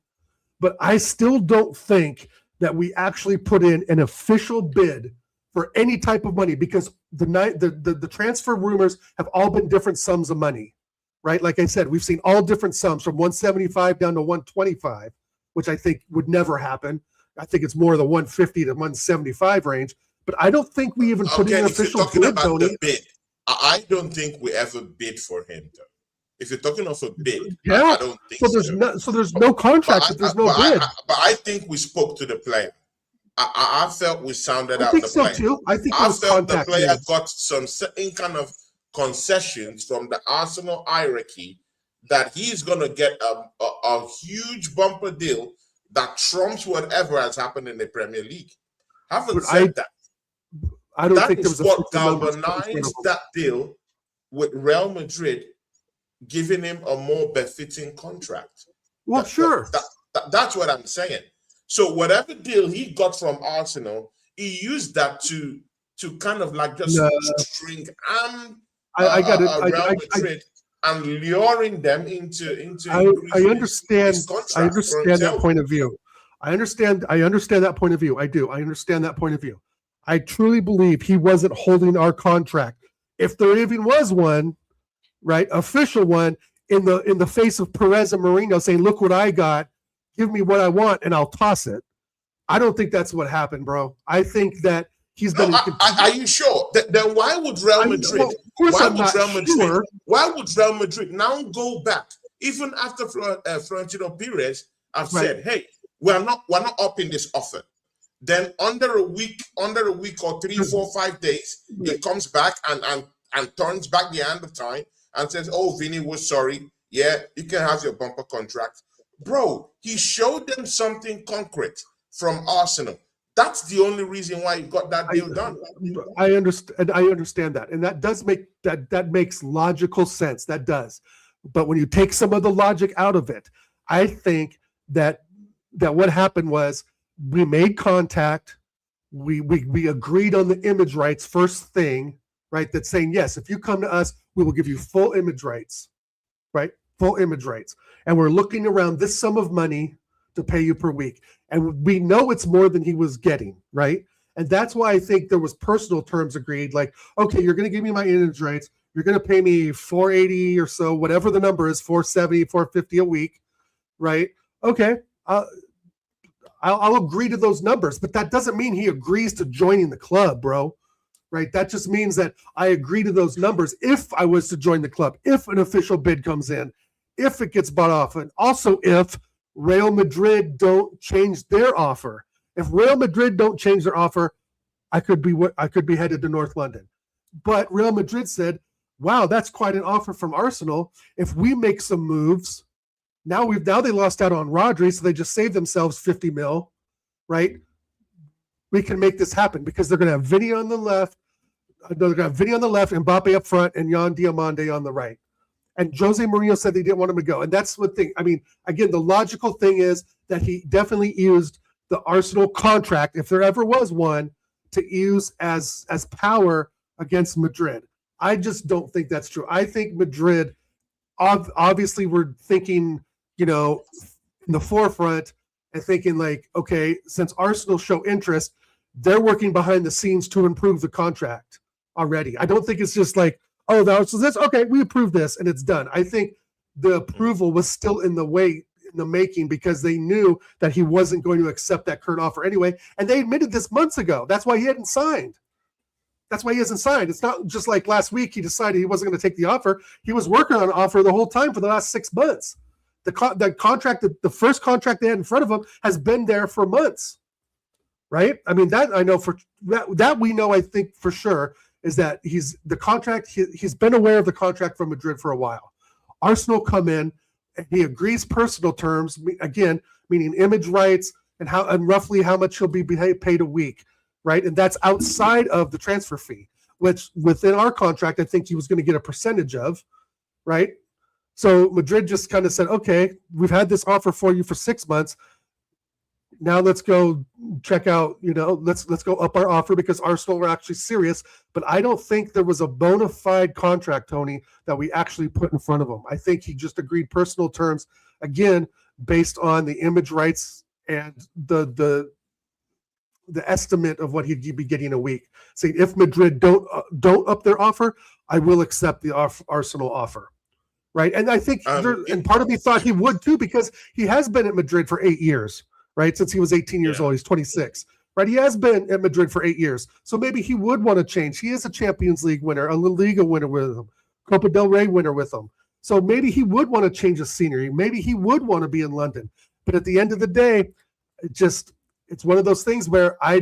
but I still don't think that we actually put in an official bid for any type of money, because the transfer rumors have all been different sums of money, right? Like I said, we've seen all different sums from 175 down to 125, which I think would never happen. I think it's more the 150 to 175 range, but I don't think we even put in an official bid, Tony. I don't think we ever bid for him, though. If you're talking of a bid, yeah. I don't think so. There's no contract, but there's no bid. But I think we spoke to the player. I felt we sounded out the player. Too. I think I felt the player got some certain kind of concessions from the Arsenal hierarchy that he's going to get a huge bumper deal that trumps whatever has happened in the Premier League. Having said that, I don't think there was what galvanized that deal with Real Madrid, giving him a more befitting contract. Well, sure. That's what I'm saying. So whatever deal he got from Arsenal, he used that to kind of like just string Real Madrid and luring them into. I understand that point of view. I understand that point of view. I do. I understand that point of view. I truly believe he wasn't holding our contract. If there even was one, right, official one, in the face of Perez and Mourinho saying, "Look what I got, give me what I want, and I'll toss it." I don't think that's what happened, bro. I think that he's been. Are you sure? Then why would Real Madrid? Why would Real Madrid now go back even after Florentino Perez have Right. said, "Hey, we're not upping this offer." Then under a week or 3, 4, 5 days, he comes back and turns back the hand of time and says, "Oh, Vinny, we're sorry. Yeah, you can have your bumper contract." Bro, he showed them something concrete from Arsenal. That's the only reason why he got that deal done. I understand that, and that does make that makes logical sense. That does, but when you take some of the logic out of it, I think that what happened was we made contact, we agreed on the image rights first thing, right? That's saying yes, if you come to us, we will give you full image rights, right? Full image rights, and we're looking around this sum of money to pay you per week. And we know it's more than he was getting, right? And that's why I think there was personal terms agreed, like, okay, you're going to give me my image rights. You're going to pay me $480 or so, whatever the number is, $470, $450 a week, right? Okay, I'll agree to those numbers, but that doesn't mean he agrees to joining the club, bro, right? That just means that I agree to those numbers if I was to join the club, if an official bid comes in, if it gets bought off, and also if Real Madrid don't change their offer. If Real Madrid don't change their offer, I could be headed to North London. But Real Madrid said, "Wow, that's quite an offer from Arsenal. If we make some moves, now they lost out on Rodri, so they just saved themselves 50 mil, right? We can make this happen because they're going to have Vinny on the left, Mbappe up front, and Yan Diomande on the right." And Jose Mourinho said they didn't want him to go. And that's the thing. I mean, again, the logical thing is that he definitely used the Arsenal contract, if there ever was one, to use as power against Madrid. I just don't think that's true. I think Madrid, obviously, we're thinking, in the forefront and thinking like, okay, since Arsenal show interest, they're working behind the scenes to improve the contract already. I don't think it's just like, oh, that's okay, we approved this and it's done. I think the approval was still in the making because they knew that he wasn't going to accept that current offer anyway. And they admitted this months ago. That's why he hadn't signed. That's why he hasn't signed. It's not just like last week he decided he wasn't going to take the offer. He was working on an offer the whole time for the last 6 months. The contract, the first contract they had in front of him has been there for months, right? I mean, that I know for that we know, I think for sure, is that he's been aware of the contract from Madrid for a while. Arsenal come in, and he agrees personal terms, again, meaning image rights and roughly how much he'll be paid a week, right? And that's outside of the transfer fee, which within our contract, I think he was going to get a percentage of, right? So Madrid just kind of said, okay, we've had this offer for you for 6 months. Now let's go check out, let's go up our offer because Arsenal were actually serious. But I don't think there was a bona fide contract, Tony, that we actually put in front of him. I think he just agreed personal terms, again, based on the image rights and the estimate of what he'd be getting a week. Saying if Madrid don't up their offer, I will accept the Arsenal offer. Right. And I think and part of me thought he would too, because he has been at Madrid for 8 years. Right, since he was 18 years old, he's 26. Right, he has been at Madrid for 8 years, so maybe he would want to change. He is a Champions League winner, a La Liga winner with him, Copa del Rey winner with him. So maybe he would want to change the scenery. Maybe he would want to be in London. But at the end of the day, it's one of those things where I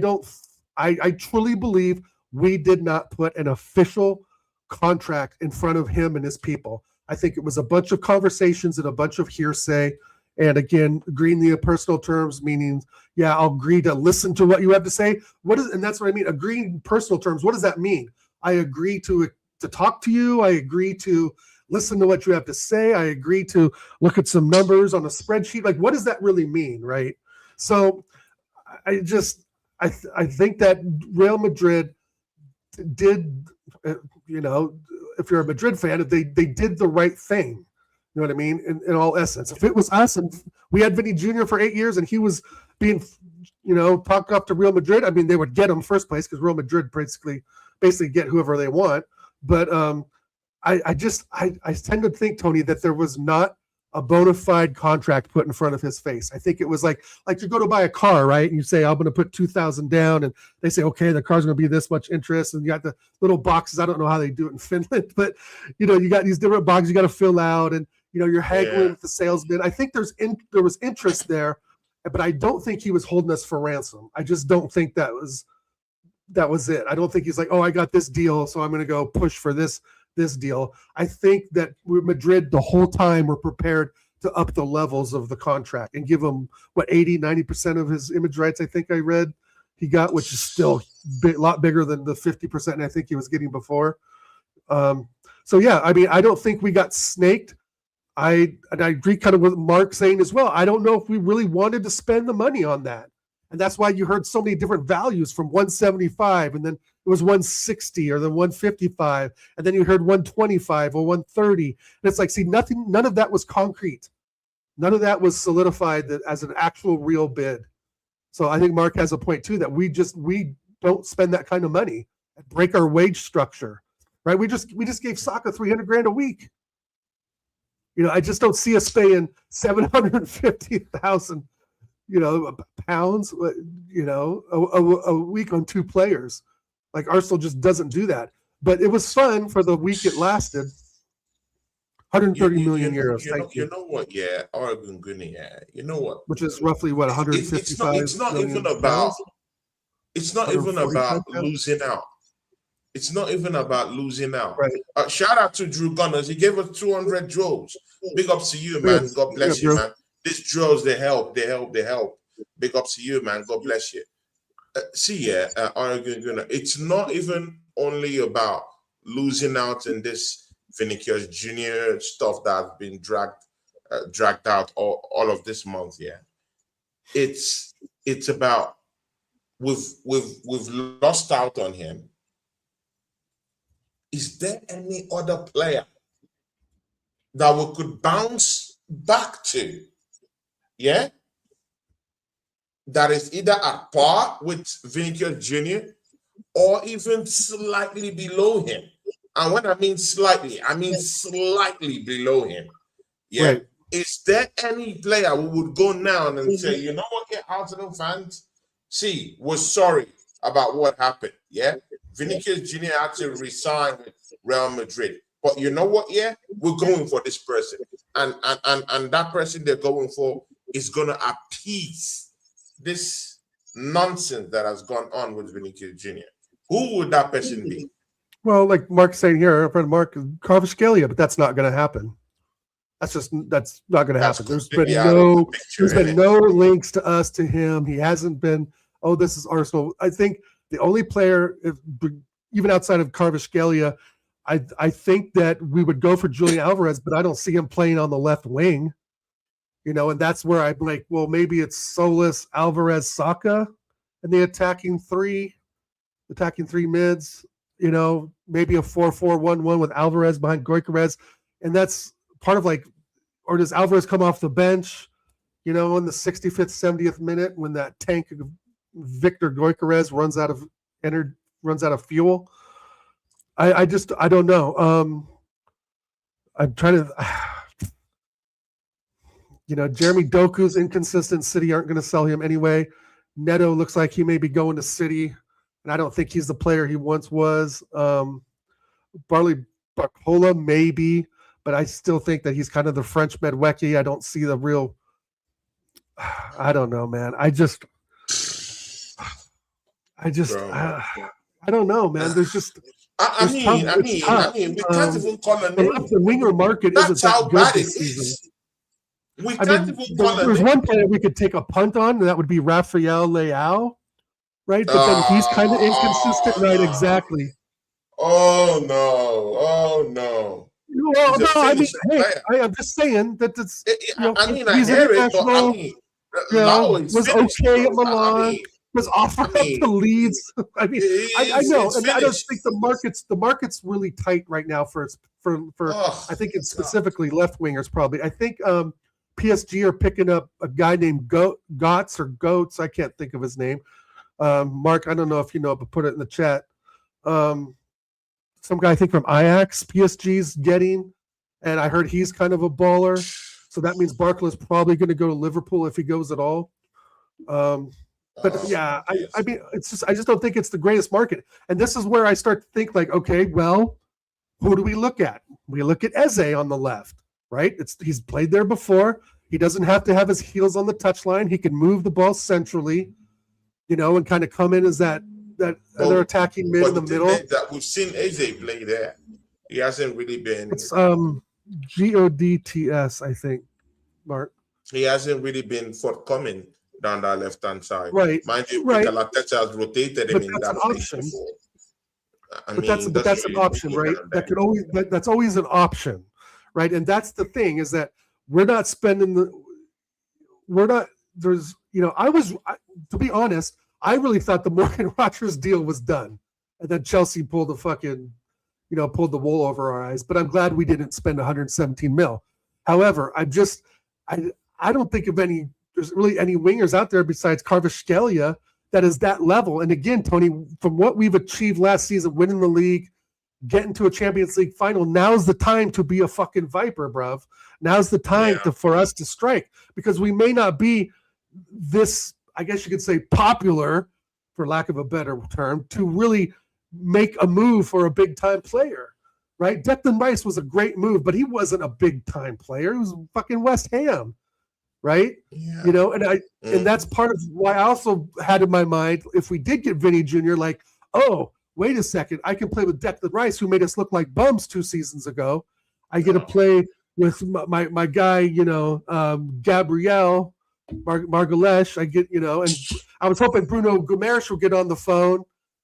truly believe we did not put an official contract in front of him and his people. I think it was a bunch of conversations and a bunch of hearsay. And again, agreeing the personal terms, meaning, yeah, I'll agree to listen to what you have to say. And that's what I mean. Agreeing personal terms. What does that mean? I agree to talk to you. I agree to listen to what you have to say. I agree to look at some numbers on a spreadsheet. Like, what does that really mean, right? So I think that Real Madrid did, if you're a Madrid fan, they did the right thing. You know what I mean? In all essence, if it was us and we had Vinny Jr. for 8 years and he was being, talked up to Real Madrid, I mean, they would get him first place because Real Madrid basically get whoever they want. But I tend to think, Tony, that there was not a bona fide contract put in front of his face. I think it was like you go to buy a car, right? And you say, I'm going to put $2,000 down, and they say, okay, the car's going to be this much interest, and you got the little boxes. I don't know how they do it in Finland, but you got these different boxes you got to fill out, and You're haggling Yeah. with the salesman. I think there was interest there, but I don't think he was holding us for ransom. I just don't think that was it. I don't think he's like, oh, I got this deal, so I'm going to go push for this deal. I think that Madrid the whole time were prepared to up the levels of the contract and give him 80-90% of his image rights. I think I read he got, which is still a lot bigger than the 50% I think he was getting before. So yeah, I mean, I don't think we got snaked. I agree kind of with Mark saying as well. I don't know if we really wanted to spend the money on that. And that's why you heard so many different values from 175, and then it was 160 or then 155, and then you heard 125 or 130. And it's like, see, none of that was concrete. None of that was solidified as an actual real bid. So I think Mark has a point too, that we don't spend that kind of money and break our wage structure, right? We just gave Saka $300,000 a week. I just don't see us paying 750,000 pounds, a week on two players. Like Arsenal just doesn't do that. But it was fun for the week it lasted. 130 million euros. You know what? Yeah, Oregon Guinea. Yeah, you know what? Which is roughly what 155. It's not even about. It's not even about losing out. It's not even about losing out. Right. Shout out to Drew Gunners. He gave us 200 draws. Big ups to you, man. God bless you, man. These draws, they help. Big ups to you, man. God bless you. It's not even only about losing out in this Vinicius Jr. stuff that's been dragged out all of this month. Yeah, it's about we've lost out on him. Is there any other player that we could bounce back to? Yeah, that is either at par with Vinicius Jr. or even slightly below him. And when I mean slightly below him. Yeah. Right. Is there any player who would go now and say, you know what, Arsenal fans, we're sorry about what happened. Yeah. Vinicius Jr. had to resign with Real Madrid. But you know what? Yeah, we're going for this person. And that person they're going for is going to appease this nonsense that has gone on with Vinicius Jr. Who would that person be? Well, like Mark's saying here, our friend Mark, Kvaratskhelia, but that's not going to happen. That's not going to happen. There's been no links to us to him. He hasn't been, oh, this is Arsenal. I think the only player, even outside of Kvaratskhelia, I think that we would go for Julian Alvarez, but I don't see him playing on the left wing. And that's where I'm like, well, maybe it's Solis, Alvarez, Saka, and the attacking three mids. Maybe a 4-4-1-1 with Alvarez behind Gyökeres, and that's part of or does Alvarez come off the bench? In the 65th, 70th minute when that tank of Victor Gyökeres runs out of fuel. I don't know. I'm trying to. Jeremy Doku's inconsistent. City aren't going to sell him anyway. Neto looks like he may be going to City, and I don't think he's the player he once was. Barley Barcola maybe, but I still think that he's kind of the French Medwecki. I don't see the real. I don't know, man. I don't know, man. There's just. I mean, we can't even call a name. The winger market isn't that good this season. There's one player we could take a punt on, and that would be Rafael Leao, right? But then he's kind of inconsistent, right? Exactly. Oh no! Well, no, I mean, hey, I'm just saying that it's. He's international. Was okay at Milan. Was offered up to Leeds. I mean, I know, and I don't think the market's really tight right now for I think it's specifically left wingers. Probably, I think PSG are picking up a guy named Goats. I can't think of his name. Mark, I don't know if you know it, but put it in the chat. Some guy I think from Ajax, PSG's getting, and I heard he's kind of a baller. So that means Barkley's probably going to go to Liverpool if he goes at all. But yeah, I mean, I just don't think it's the greatest market. And this is where I start to think okay, well, who do we look at? We look at Eze on the left. right? He's played there before. He doesn't have to have his heels on the touchline. He can move the ball centrally, and kind of come in as that other attacking mid in the middle. That we've seen AJ play there. He hasn't really been. It's GODTS, I think, Mark. He hasn't really been forthcoming down that left-hand side. Right. Mind you, right. Arteta has rotated him in that place before. That's an option, right? That's always an option, right? And that's the thing, is that to be honest, I really thought the Morgan Rogers deal was done, and then Chelsea pulled the wool over our eyes. But I'm glad we didn't spend 117 mil. However, I don't think there's really any wingers out there besides Kvaratskhelia that is that level. And again, Tony, from what we've achieved last season, winning the league, getting to a Champions League final, now's the time to be a fucking Viper, bruv. Now's the time for us to strike, because we may not be this, I guess you could say, popular, for lack of a better term, to really make a move for a big-time player, right? Declan Rice was a great move, but he wasn't a big-time player. He was fucking West Ham, right? Yeah. And that's part of why I also had in my mind, if we did get Vinny Jr., like, oh, wait a second, I can play with Declan Rice, who made us look like bums 2 seasons ago. I get to play with my guy, Gabriel Margalesh. I get, and I was hoping Bruno Guimaraes will get on the phone,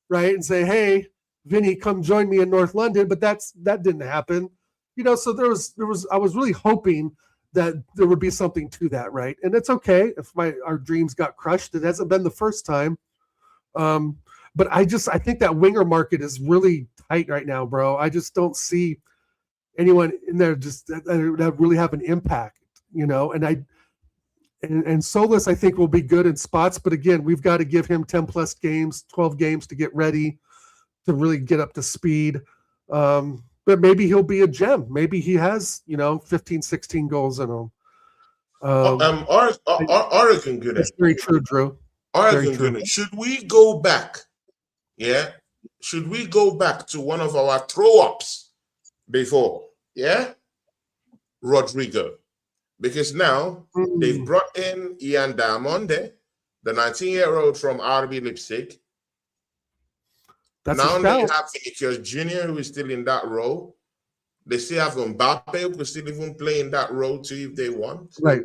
right, and say, hey, Vinny, come join me in North London, but that didn't happen. So there was I was really hoping that there would be something to that, right? And it's okay if our dreams got crushed. It hasn't been the first time. But I think that winger market is really tight right now, bro. I just don't see anyone in there just that really have an impact, and Solis, I think, will be good in spots. But again, we've got to give him 10 plus games, 12 games to get ready, to really get up to speed. But maybe he'll be a gem. Maybe he has, 15, 16 goals in him. Oregon good. That's very true, Drew. Oregon good. Should we go back? Yeah. Should we go back to one of our throw-ups before? Yeah. Rodrigo. Because now they've brought in Ian Diamonde, the 19-year-old from RB Leipzig. Now they have Vinicius Jr., who is still in that role. They still have Mbappe, who can still even play in that role too if they want. Right.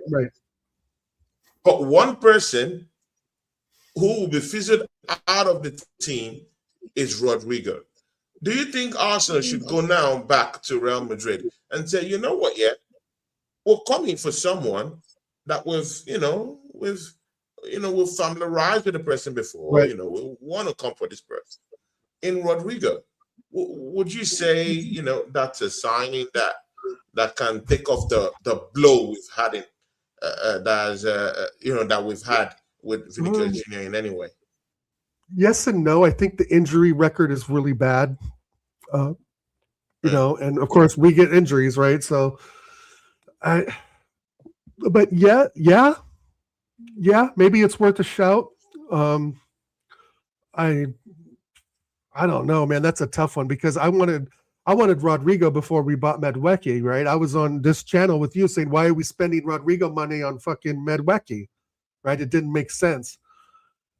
But one person who will be fizzled out of the team is Rodrigo. Do you think Arsenal should go now back to Real Madrid and say, you know what, we're coming for someone that we've familiarized with the person before, right. We want to come for this person. In Rodrigo, would you say, that's a signing that can take off the blow we've had that we've had with Vinicius Jr. in any way? Yes and no. I think the injury record is really bad. And of course we get injuries, right? So but yeah, maybe it's worth a shout. I don't know, man. That's a tough one, because I wanted Rodrigo before we bought Madueke, right? I was on this channel with you saying, why are we spending Rodrigo money on fucking Madueke, right? It didn't make sense.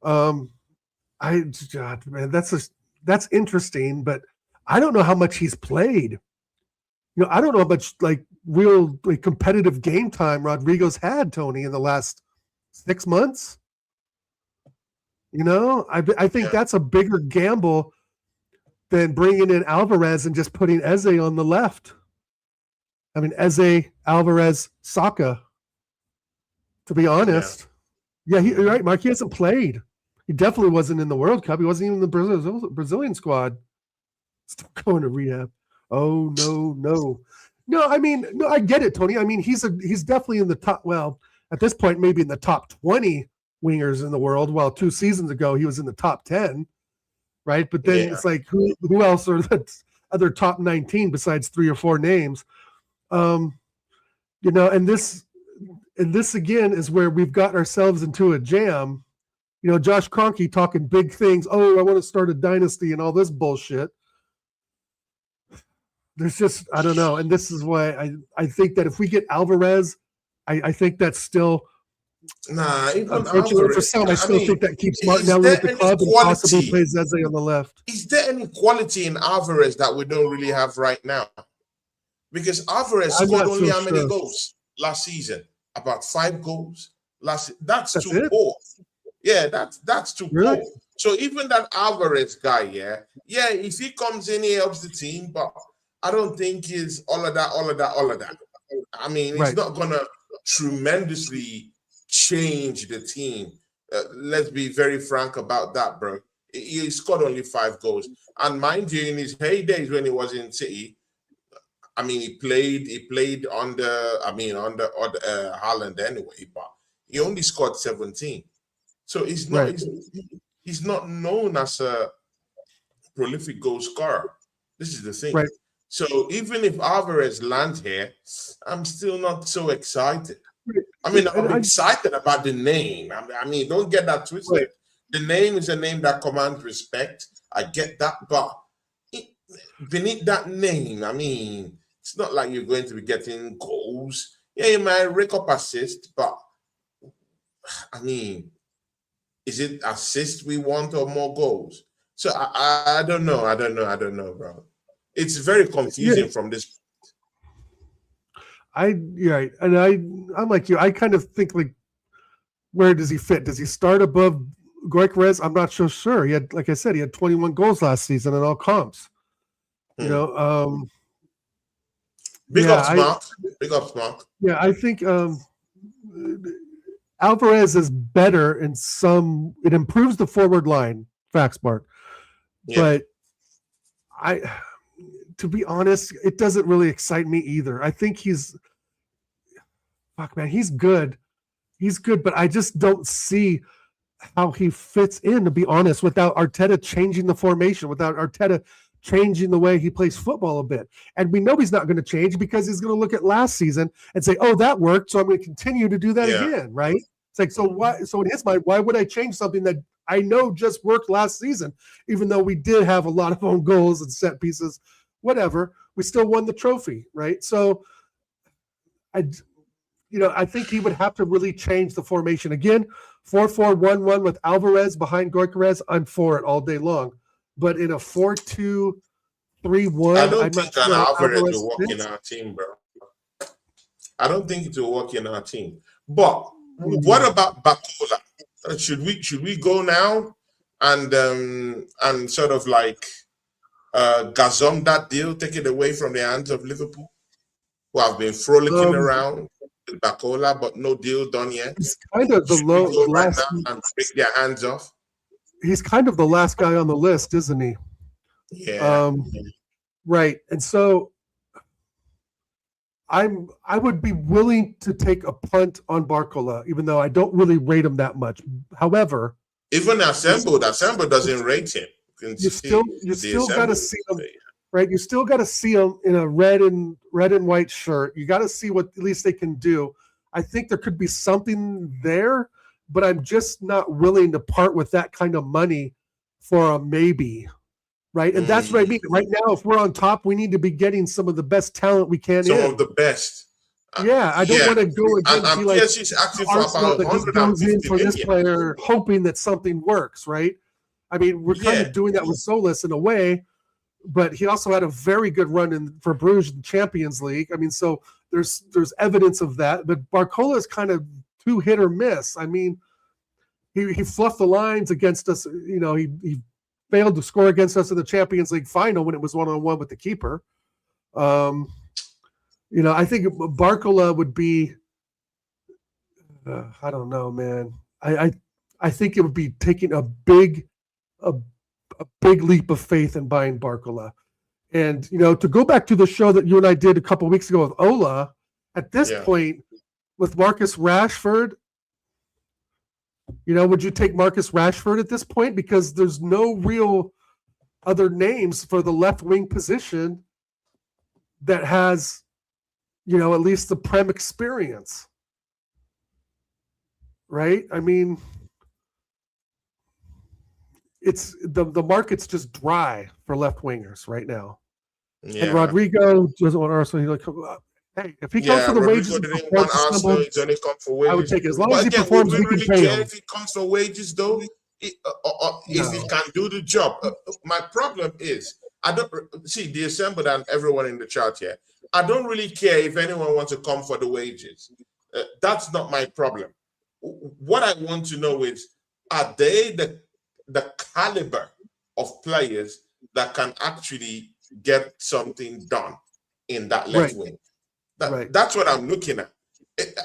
God, man, that's interesting, but I don't know how much he's played. I don't know how much real competitive game time Rodrigo's had, Tony, in the last 6 months. I think that's a bigger gamble than bringing in Alvarez and just putting Eze on the left. I mean, Eze, Alvarez, Saka. To be honest, you're right, Mark. He hasn't played. He definitely wasn't in the World Cup. He wasn't even in the Brazilian squad. Still going to rehab. Oh no. I mean, no, I get it, Tony. I mean, he's definitely in the top. Well, at this point, maybe in the top 20 wingers in the world. While 2 seasons ago he was in the top 10, right? But then it's like, who else are the other top 19 besides 3 or 4 names? And this again is where we've got ourselves into a jam. Josh Kroenke talking big things. Oh, I want to start a dynasty and all this bullshit. there's just, I don't know. And this is why I think that if we get Alvarez, I think that's still, Nah, even unfortunately for Alvarez. some, I still think that keeps Is Martinelli there at the any club and possibly quality? plays Eze on the left. Is there any quality in Alvarez that we don't really have right now? Because Alvarez I'm scored not only so how many sure. goals last season? About 5 goals. That's That's too it? poor. Yeah, that's too Really? poor. So even that Alvarez guy, yeah, if he comes in, he helps the team, but I don't think he's all of that. I mean, he's Right. not gonna tremendously change the team. Let's be very frank about that, bro. He scored only 5 goals, and mind you, in his heydays when he was in City, I mean, he played under Haaland anyway, but he only scored 17. So Right. he's not known as a prolific goal scorer. This is the thing. Right. So even if Alvarez lands here, I'm still not so excited. I mean, Yeah, and I'm excited about the name. I mean, don't get that twisted. right. The name is a name that commands respect. I get that, but beneath that name, I mean, it's not like you're going to be getting goals. Yeah, you might rake up assist, but I mean, is it assist we want or more goals? So I don't know. I don't know, bro. It's very confusing Yeah. from this. Right. And I'm like you. I kind of think like, where does he fit? Does he start above Goikarez? I'm not so sure. He had, like I said, he had 21 goals last season in all comps. You know, Big up Smart. Big up Smart. Yeah, I think Alvarez is better in some. It improves the forward line, facts, Bart. Yeah. But to be honest, it doesn't really excite me either. I think he's good. He's good, but I just don't see how he fits in, to be honest, without Arteta changing the formation, without Arteta changing the way he plays football a bit. And we know he's not going to change because he's going to look at last season and say, oh, that worked, so I'm going to continue to do that again, right? It's like, so in his mind, why would I change something that I know just worked last season, even though we did have a lot of own goals and set pieces, whatever, we still won the trophy, right? So I think he would have to really change the formation. Again, 4-4-1-1 with Alvarez behind Goikarez, I'm for it all day long. But in a 4-2-3-1, I don't think an Alvarez will work in our team, bro. I don't think it will work in our team. But what about Bacola? Should we go now and sort of like gazum that deal, take it away from the hands of Liverpool, who have been frolicking around with Bacola, but no deal done yet? He's kind of the last right now and take their hands off. He's kind of the last guy on the list, isn't he? Yeah. Right. And so I would be willing to take a punt on Barcola, even though I don't really rate him that much. However, even Assemble doesn't rate him. You still got to see him, right? You still got to see him in a red and white shirt. You got to see what at least they can do. I think there could be something there, but I'm just not willing to part with that kind of money for a maybe, right? And that's what I mean. Right now, if we're on top, we need to be getting some of the best talent we can. Some of the best. Yeah, I don't want to go again and be like Arsenal that just goes in for this player, hoping that something works, right? I mean, we're kind of doing that with Solis in a way, but he also had a very good run for Bruges in the Champions League. I mean, so there's evidence of that. But Barcola is kind of too hit or miss. I mean, he fluffed the lines against us. You know, he failed to score against us in the Champions League final when it was 1-on-1 with the keeper. You know, I think Barcola would be. I don't know, man. I think it would be taking a big leap of faith in buying Barcola. And, you know, to go back to the show that you and I did a couple of weeks ago with Ola, at this point, with Marcus Rashford, you know, would you take Marcus Rashford at this point? Because there's no real other names for the left wing position that has, you know, at least the Prem experience. Right? I mean, it's the market's just dry for left wingers right now. And Yeah. Rodrigo doesn't want Arsenal. He's like, hey, if he comes Yeah, for the wages Rodrigo and didn't performs want a Arsenal. symbol, He's only come for I would wages. take it. As long But as he again, would performs, we we can really pay care him. if he comes for wages, though? If he No. can do the job? My problem is, I don't see the assembled and everyone in the chat here. I don't really care if anyone wants to come for the wages. That's not my problem. What I want to know is, are they the caliber of players that can actually get something done in that left Right. wing? Right. That's what I'm looking at.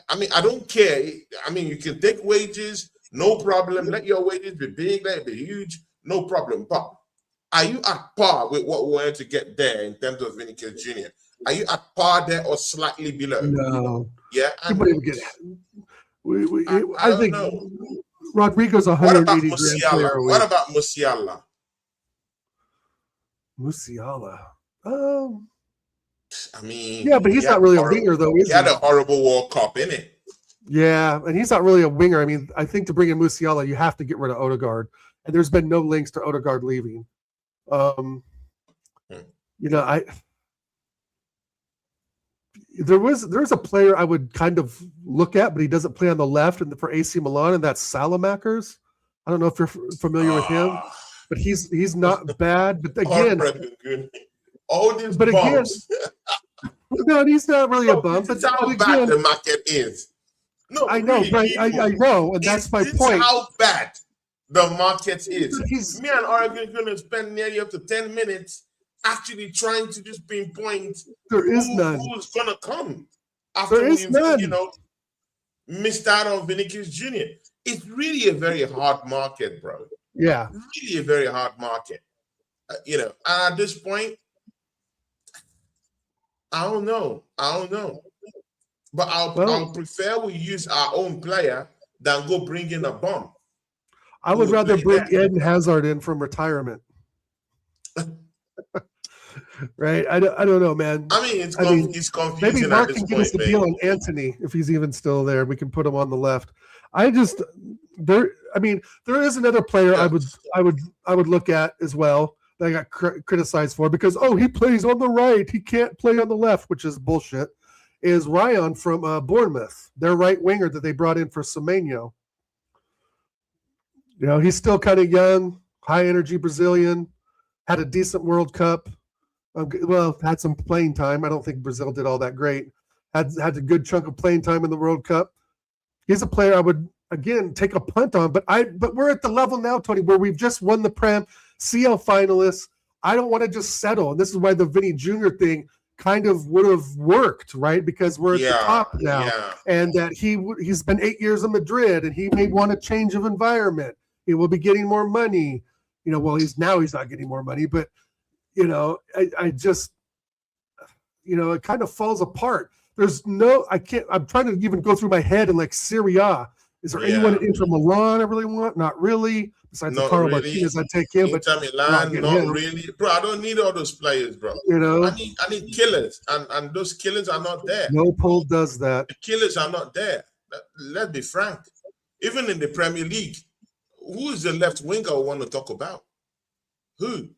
I mean, I don't care. I mean, you can take wages, no problem. Let your wages be big, let it be huge, no problem. But are you at par with what we wanted to get there in terms of Vinicius Jr.? Are you at par there or slightly below? No. Yeah. He wouldn't even get it. I I don't think know. Rodrigo's What about 180 grand player Musiala? a What week. about Musiala? Musiala. I mean, Yeah, but he's not really a winger, though, is he had a horrible World Cup, innit? Yeah, and he's not really a winger. I mean, I think to bring in Musiala, you have to get rid of Odegaard, and there's been no links to Odegaard leaving. You know, there's a player I would kind of look at, but he doesn't play on the left and for AC Milan, and that's Salamakers. I don't know if you're familiar with him, but he's not bad. But again, all these bumps. No, he's not really a bum. This is how bad the market is. No, I know, really, but I know, and that's my point. How bad the market is. Me and Oregon are going to spend nearly up to 10 minutes actually trying to just pinpoint who's going to come after we've missed out on Vinicius Jr. It's really a very hard market, bro. Yeah, really a very hard market. And at this point, I don't know. But I'll prefer we use our own player than go bring in a bum. I would rather bring Eden Hazard in from retirement. Right? I don't know, man. I mean, it's confusing. Maybe Mark can give us a deal on Anthony if he's even still there. We can put him on the left. There is another player I would look at as well that I got criticized for because he plays on the right, he can't play on the left, which is bullshit. Is Ryan from Bournemouth, their right winger that they brought in for Semenyo. He's still kind of young, high energy Brazilian, had a decent World Cup. Had some playing time. I don't think Brazil did all that great. Had a good chunk of playing time in the World Cup. He's a player I would again take a punt on, but we're at the level now, Tony, where we've just won the Prem, CL finalists. I don't want to just settle, and this is why the Vinny Jr. thing kind of would have worked, right? Because we're at the top now, and that he's been 8 years in Madrid, and he may want a change of environment. He will be getting more money. He's not getting more money, but I just, it kind of falls apart. I'm trying to even go through my head and like Serie A. Is there anyone at Inter Milan I really want? Not really. Besides Carlo Martinez, I'd take him. Inter Milan, not really. Bro, I don't need all those players, bro. I need killers, and those killers are not there. No poll does that. The killers are not there. Let's be frank. Even in the Premier League, who is the left winger I want to talk about? Who?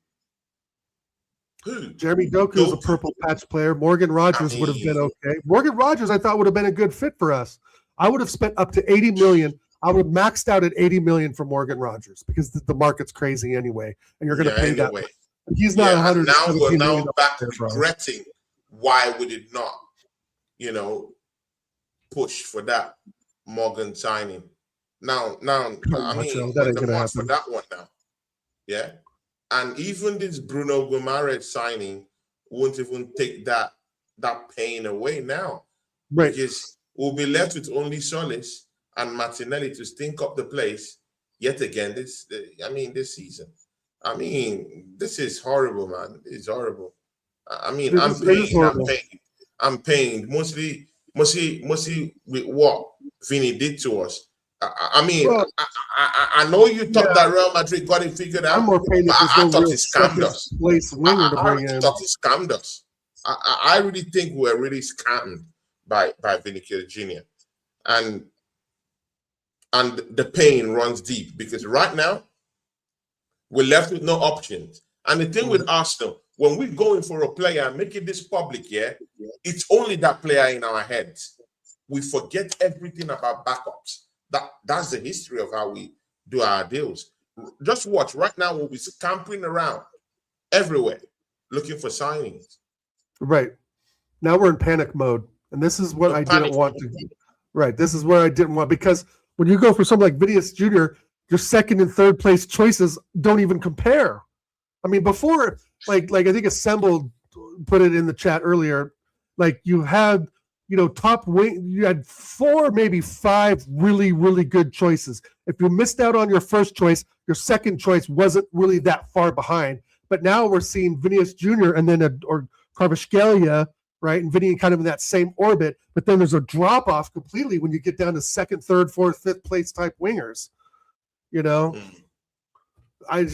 Jeremy Doku is a purple patch player. Morgan Rogers would have been okay. Morgan Rogers, I thought, would have been a good fit for us. I would have spent up to $80 million. I would have maxed out at $80 million for Morgan Rogers because the market's crazy anyway, and you're going to pay that. He's not 100. Now we're back regretting why we did not, push for that Morgan signing. Now, I mean, that ain't gonna happen for that one now. Yeah. And even this Bruno Guimaraes signing won't even take that pain away now. Right. Because we'll be left with only Solis and Martinelli to stink up the place yet again this season. I mean, this is horrible, man. It's horrible. I mean, I'm pained. Mostly with what Vinny did to us. I know you thought that Real Madrid got it figured out. I'm more pained I thought he scammed us. I thought he scammed us. I really think we're really scammed by Vinicius Jr. And the pain runs deep because right now we're left with no options. And the thing with Arsenal, when we're going for a player and making this public, yeah, it's only that player in our heads. We forget everything about backups. That's the history of how we do our deals. Just watch right now. We'll be scampering around everywhere looking for signings. Right. Now we're in panic mode. And this is what I didn't want to do. Right. This is where I didn't want, because when you go for someone like Vinicius Jr., your second and third place choices don't even compare. I mean, before, like I think Assembled put it in the chat earlier, like you had, top wing, you had 4, maybe 5 really, really good choices. If you missed out on your first choice, your second choice wasn't really that far behind. But now we're seeing Vinicius Jr. and then or Kvaratskhelia, right, and Vinny kind of in that same orbit. But then there's a drop off completely when you get down to second, third, fourth, fifth place type wingers. I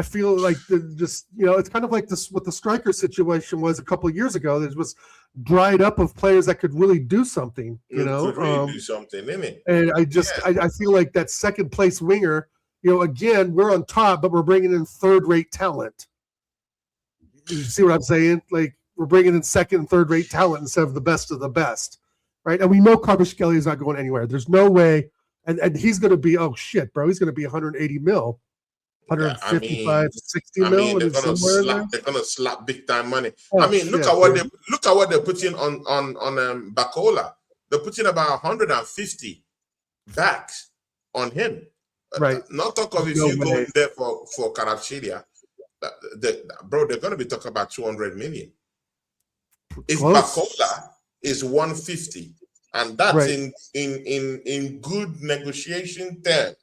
feel like it's kind of like this what the striker situation was a couple of years ago. There was dried up of players that could really do something. Could really do something, isn't it? And I feel like that second place winger. Again, we're on top, but we're bringing in third-rate talent. You see what I'm saying? Like, we're bringing in second and third-rate talent instead of the best, right? And we know Kvaratskhelia is not going anywhere. There's no way, and he's going to be, oh shit, bro, he's going to be 180 mil, 155, 60 mil. They're gonna slap big time money. Look at what they're putting on Bacola. They're putting about 150 backs on him. Right. Not talk of if you go in there for Kvaratskhelia, bro, they're going to be talking about 200 million. If Bacola is 150, and that's in good negotiation terms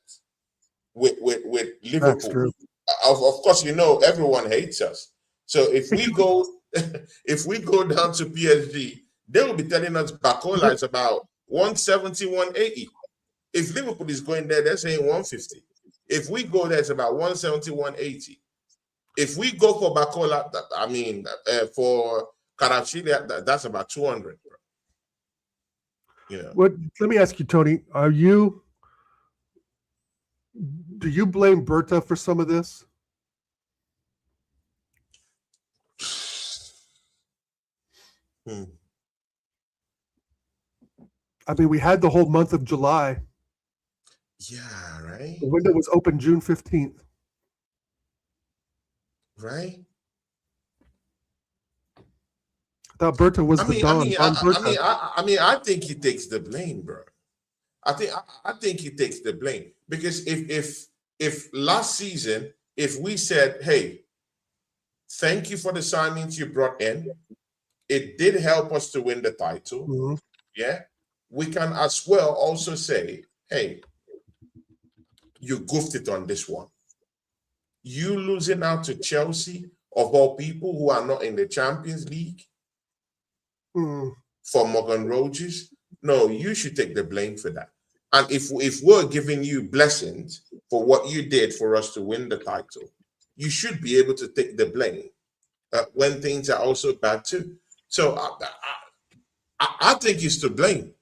with Liverpool. Of course, everyone hates us. So if we go down to PSG, they will be telling us Bacola is about 170, 180. If Liverpool is going there, they're saying 150. If we go there, it's about 170, 180. If we go for Bacola, for Kvaratskhelia, that's about 200. Let me ask you, Tony, do you blame Berta for some of this? We had the whole month of July. Yeah, right. The window was open June 15th. Right. I thought Berta was the Don. I think he takes the blame, bro. I think he takes the blame because if last season, if we said, hey, thank you for the signings you brought in, it did help us to win the title. Mm-hmm. Yeah, we can as well also say, hey, you goofed it on this one. You losing out to Chelsea, of all people who are not in the Champions League, for Morgan Rogers. No, you should take the blame for that. And if we're giving you blessings for what you did for us to win the title, you should be able to take the blame when things are also bad too. So I think he's to blame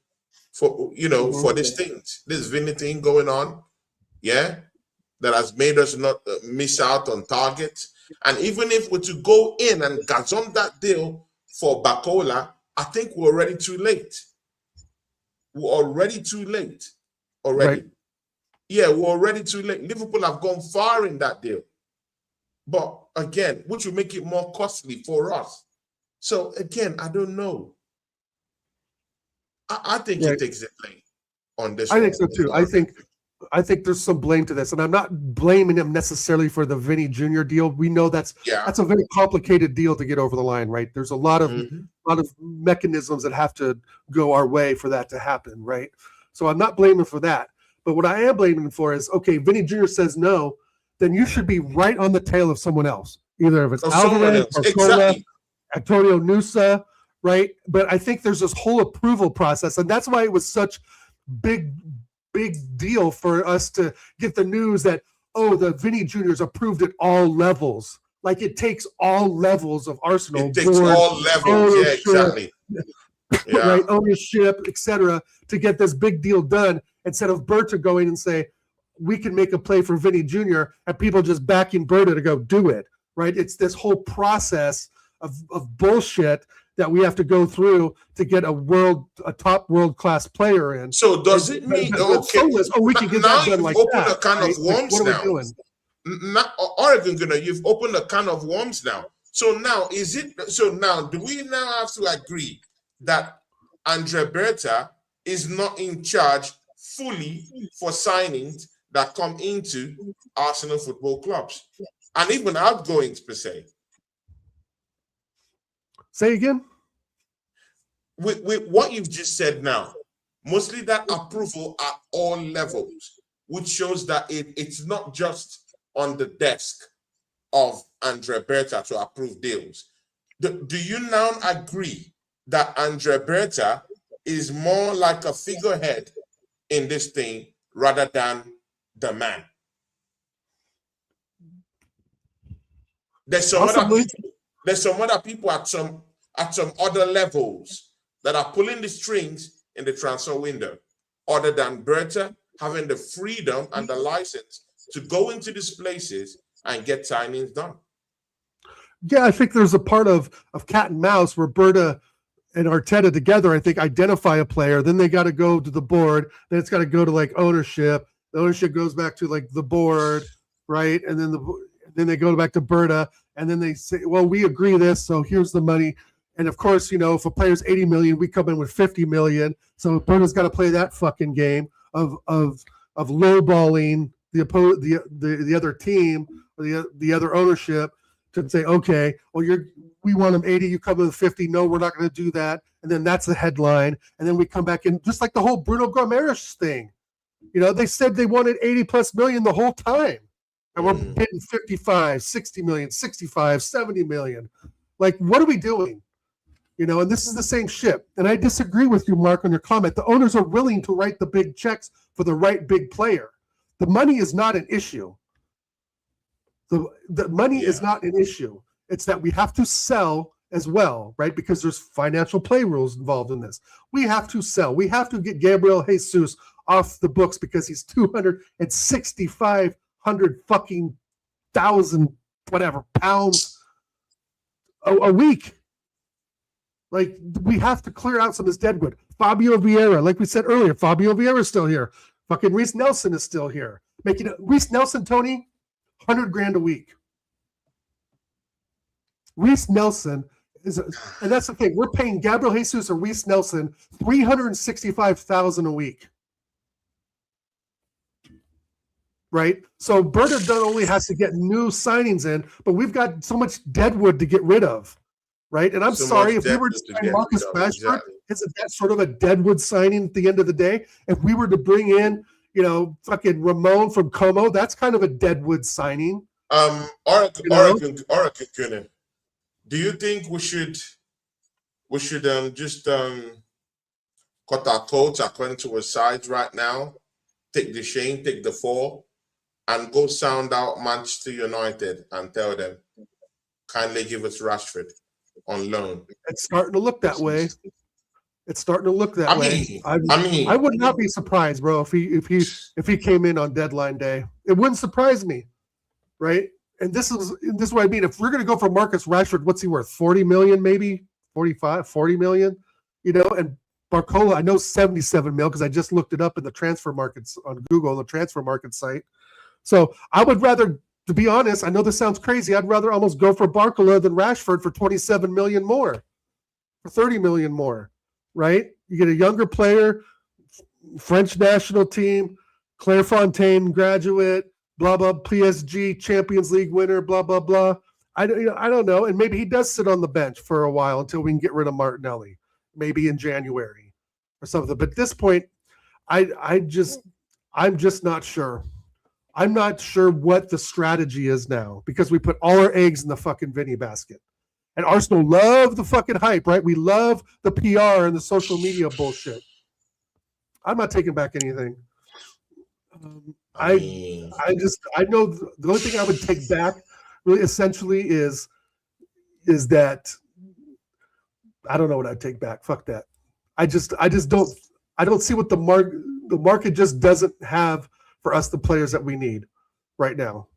for for these things, this Vinny thing going on, yeah, that has made us not miss out on targets. And even if we're to go in and gazon that deal for Bacola, I think we're already too late. We're already too late. Already. Right. Yeah, we're already too late. Liverpool have gone far in that deal. But again, which will make it more costly for us. So again, I don't know. I think he takes the blame on this. I think so too. I think there's some blame to this, and I'm not blaming him necessarily for the Vinny Jr. deal. We know that's a very complicated deal to get over the line, right? There's a lot of mechanisms that have to go our way for that to happen, right? So I'm not blaming for that. But what I am blaming for is, okay, Vinny Jr. says no, then you should be right on the tail of someone else, either if it's Alvarez or Cola, Antonio Nusa, right? But I think there's this whole approval process, and that's why it was such big deal for us to get the news that, the Vinny Jr.'s approved at all levels. Like it takes all levels of Arsenal. It takes all levels, yeah, exactly. Yeah. Right, ownership, etc., to get this big deal done instead of Berta going and say, we can make a play for Vinny Jr. and people just backing Berta to go do it. right? It's this whole process of bullshit that we have to go through to get a top world-class player in. So does it mean we can get that done like opened that? a can of worms what are now. We doing? Oregon, you've opened a can of worms now. So now do we now have to agree that Andre Berta is not in charge fully for signings that come into Arsenal football clubs and even outgoings per se? Say again? With what you've just said now, mostly that approval at all levels, which shows that it's not just on the desk of Andre Berta to approve deals. Do you now agree that Andre Berta is more like a figurehead in this thing rather than the man? There's some other people at some other levels that are pulling the strings in the transfer window, other than Berta having the freedom and the license to go into these places and get signings done. Yeah, I think there's a part of cat and mouse where Berta and Arteta together, I think, identify a player. Then they got to go to the board. Then it's got to go to like ownership. The ownership goes back to like the board, right? And then they go back to Berta, and then they say, well, we agree this, so here's the money. And of course, if a player's 80 million, we come in with 50 million. So Berta's got to play that fucking game of lowballing the other team or the other ownership to say, okay, well, we want him 80, you come in with 50. No, we're not going to do that. And then that's the headline. And then we come back in, just like the whole Bruno Gomes thing. They said they wanted 80 plus million the whole time. And we're getting 55, 60 million, 65, 70 million. Like, what are we doing? And this is the same shit. And I disagree with you, Mark, on your comment. The owners are willing to write the big checks for the right big player. The money is not an issue. The money is not an issue. It's that we have to sell as well, right? Because there's financial play rules involved in this. We have to sell. We have to get Gabriel Jesus off the books because he's 265,000 fucking pounds a week. Like, we have to clear out some of this deadwood. Fabio Vieira, like we said earlier, Fabio Vieira is still here. Fucking Reece Nelson is still here. Reece Nelson, Tony, $100,000 a week. Reece Nelson and that's the thing. We're paying Gabriel Jesus or Reece Nelson $365,000 a week. Right? So Berta not only has to get new signings in, but we've got so much deadwood to get rid of. Right? And I'm sorry, if we were to sign Marcus Rashford, isn't that sort of a deadwood signing at the end of the day? If we were to bring in, fucking Ramon from Como, that's kind of a deadwood signing. Oracle, do you think we should just cut our coats according to our size right now, take the shame, take the fall, and go sound out Manchester United and tell them, kindly give us Rashford on loan? It's starting to look that way. It's starting to look that way. I would not be surprised, bro, if he came in on deadline day. It wouldn't surprise me, right? And this is what I mean. If we're going to go for Marcus Rashford, what's he worth? 40 million, maybe 45, 40 million, and Barcola, I know 77 mil because I just looked it up in the transfer markets on Google, the transfer market site. So I would rather, to be honest, I know this sounds crazy, I'd rather almost go for Barcola than Rashford for 27 million more, for 30 million more, right? You get a younger player, French national team, Clairefontaine graduate, blah, blah, PSG Champions League winner, blah, blah, blah. I don't know. And maybe he does sit on the bench for a while until we can get rid of Martinelli, maybe in January or something. But at this point, I'm just not sure. I'm not sure what the strategy is now because we put all our eggs in the fucking Vinny basket. And Arsenal love the fucking hype, right? We love the PR and the social media bullshit. I'm not taking back anything. I know the only thing I would take back really essentially is that I don't know what I'd take back. Fuck that. I don't see what the market just doesn't have for us, the players that we need right now.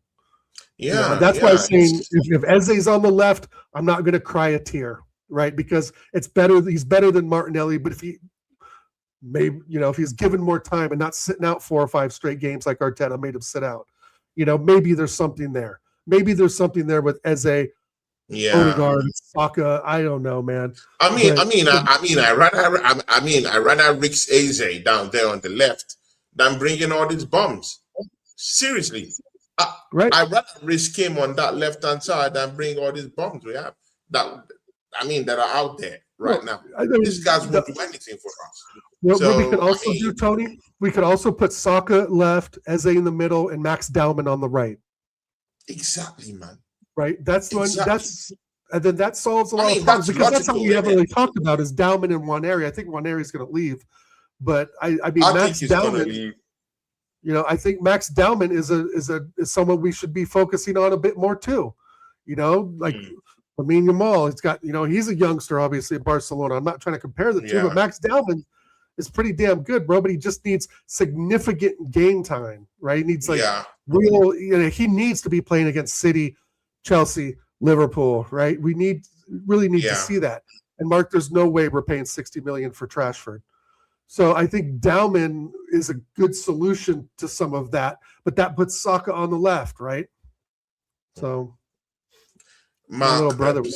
Yeah, and that's why I'm yeah. saying if Eze's on the left, I'm not going to cry a tear, right? Because it's better. He's better than Martinelli, but if he maybe, if he's given more time and not sitting out 4 or 5 straight games like Arteta made him sit out, maybe there's something there. Maybe there's something there with Eze, Odegaard, Saka. I don't know, man. I rather risk Eze down there on the left than bringing all these bums. Seriously, right? I rather risk him on that left hand side than bring all these bums we have that are out there right now. These guys won't do anything for us. What we could also do, Tony, we could also put Saka left, Eze in the middle, and Max Dallman on the right. Exactly, man. Right. That's one. And then that solves a lot of problems, because that's something we haven't really talked about is Dallman in Nwaneri. I think Nwaneri is going to leave, but I mean Max Dallman. I think Max Dallman is someone we should be focusing on a bit more too. Like Lamine Yamal, he's got he's a youngster, obviously at Barcelona. I'm not trying to compare the two, but Max Dallman is pretty damn good, bro. But he just needs significant game time, right? He needs real. He needs to be playing against City, Chelsea, Liverpool, right? We really need to see that. And Mark, there's no way we're paying $60 million for Trashford. So I think Dallman is a good solution to some of that, but that puts Saka on the left, right? So, Mark,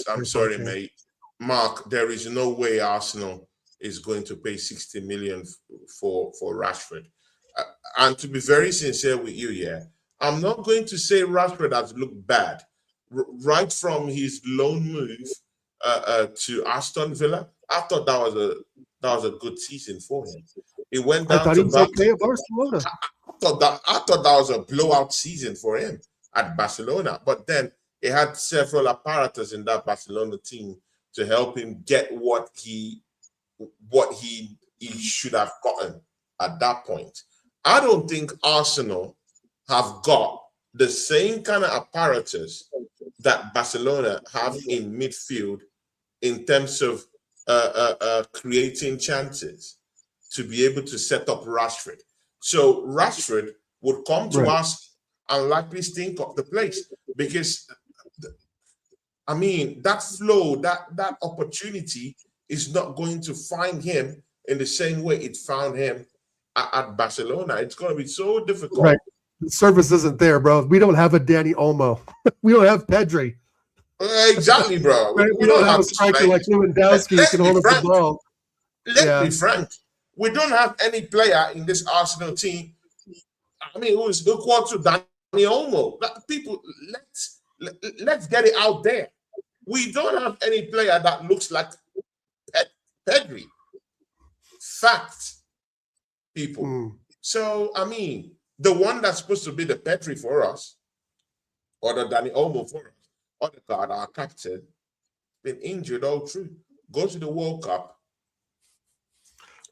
I'm sorry, mate. Mark, there is no way Arsenal is going to pay 60 million for Rashford. And to be very sincere with you, I'm not going to say Rashford has looked bad. Right from his loan move to Aston Villa, I thought that was a good season for him. He went down to Barcelona. I thought that was a blowout season for him at Barcelona. But then he had several apparatus in that Barcelona team to help him get what he should have gotten at that point. I don't think Arsenal have got the same kind of apparatus that Barcelona have in midfield in terms of creating chances to be able to set up Rashford. So Rashford would come to us and likely stink up the place, because that flow, that opportunity is not going to find him in the same way it found him at Barcelona. It's going to be so difficult. Right. The service isn't there, bro. We don't have a Danny Olmo. We don't have Pedri. Exactly, bro. We don't have a striker like Lewandowski who can hold up the ball. Let's be frank. We don't have any player in this Arsenal team, who's equal to Danny Olmo. People, let's get it out there. We don't have any player that looks like Pedri. Fact, people. So, the one that's supposed to be the Pedri for us, or the Danny Olmo for us, Odegaard, our captain, been injured all through. Go to the World Cup,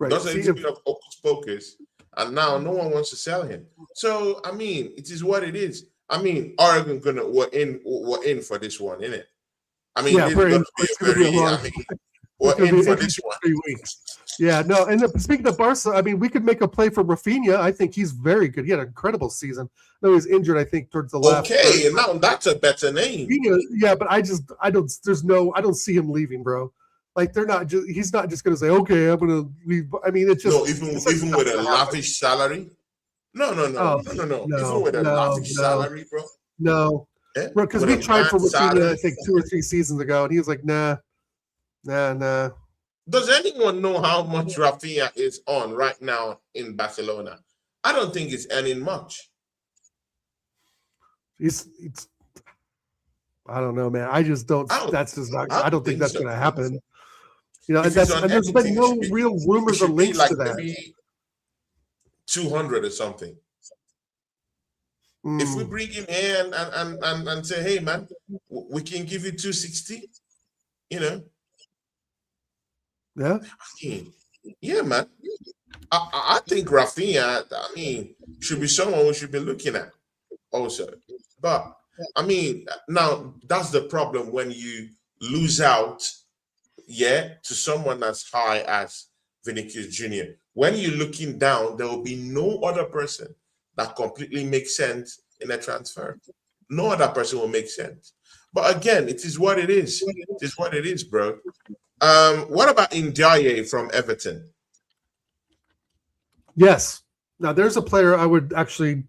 does a little bit of hocus pocus, and now no one wants to sell him. So, it is what it is. Oregon we're in for this one, innit? We're in for this one. 3 weeks. Yeah, no, and speaking of Barca, we could make a play for Rafinha. I think he's very good. He had an incredible season. No, he's injured, I think, towards the last. Okay, and now that's a better name. Yeah, but I don't see him leaving, bro. Like he's not just gonna say, okay, I'm gonna leave. It's just even with a lavish salary. No. Even with a lavish salary, bro. No, because we tried for Rafinha, I think 2 or 3 seasons ago, and he was like, nah. Does anyone know how much Rafinha is on right now in Barcelona? I don't think it's earning much. I don't know, man. I just don't. That's just not. I don't think that's going to happen. And there's been no real rumors or links to that. Maybe 200 or something. If we bring him in and say, hey, man, we can give you 260, Yeah. Yeah, man. I think Rafinha, should be someone we should be looking at also. But, now that's the problem when you lose out, to someone as high as Vinicius Jr. When you're looking down, there will be no other person that completely makes sense in a transfer. No other person will make sense. But again, it is what it is. It is what it is, bro. What about Ndiaye from Everton? Yes. Now there's a player I would actually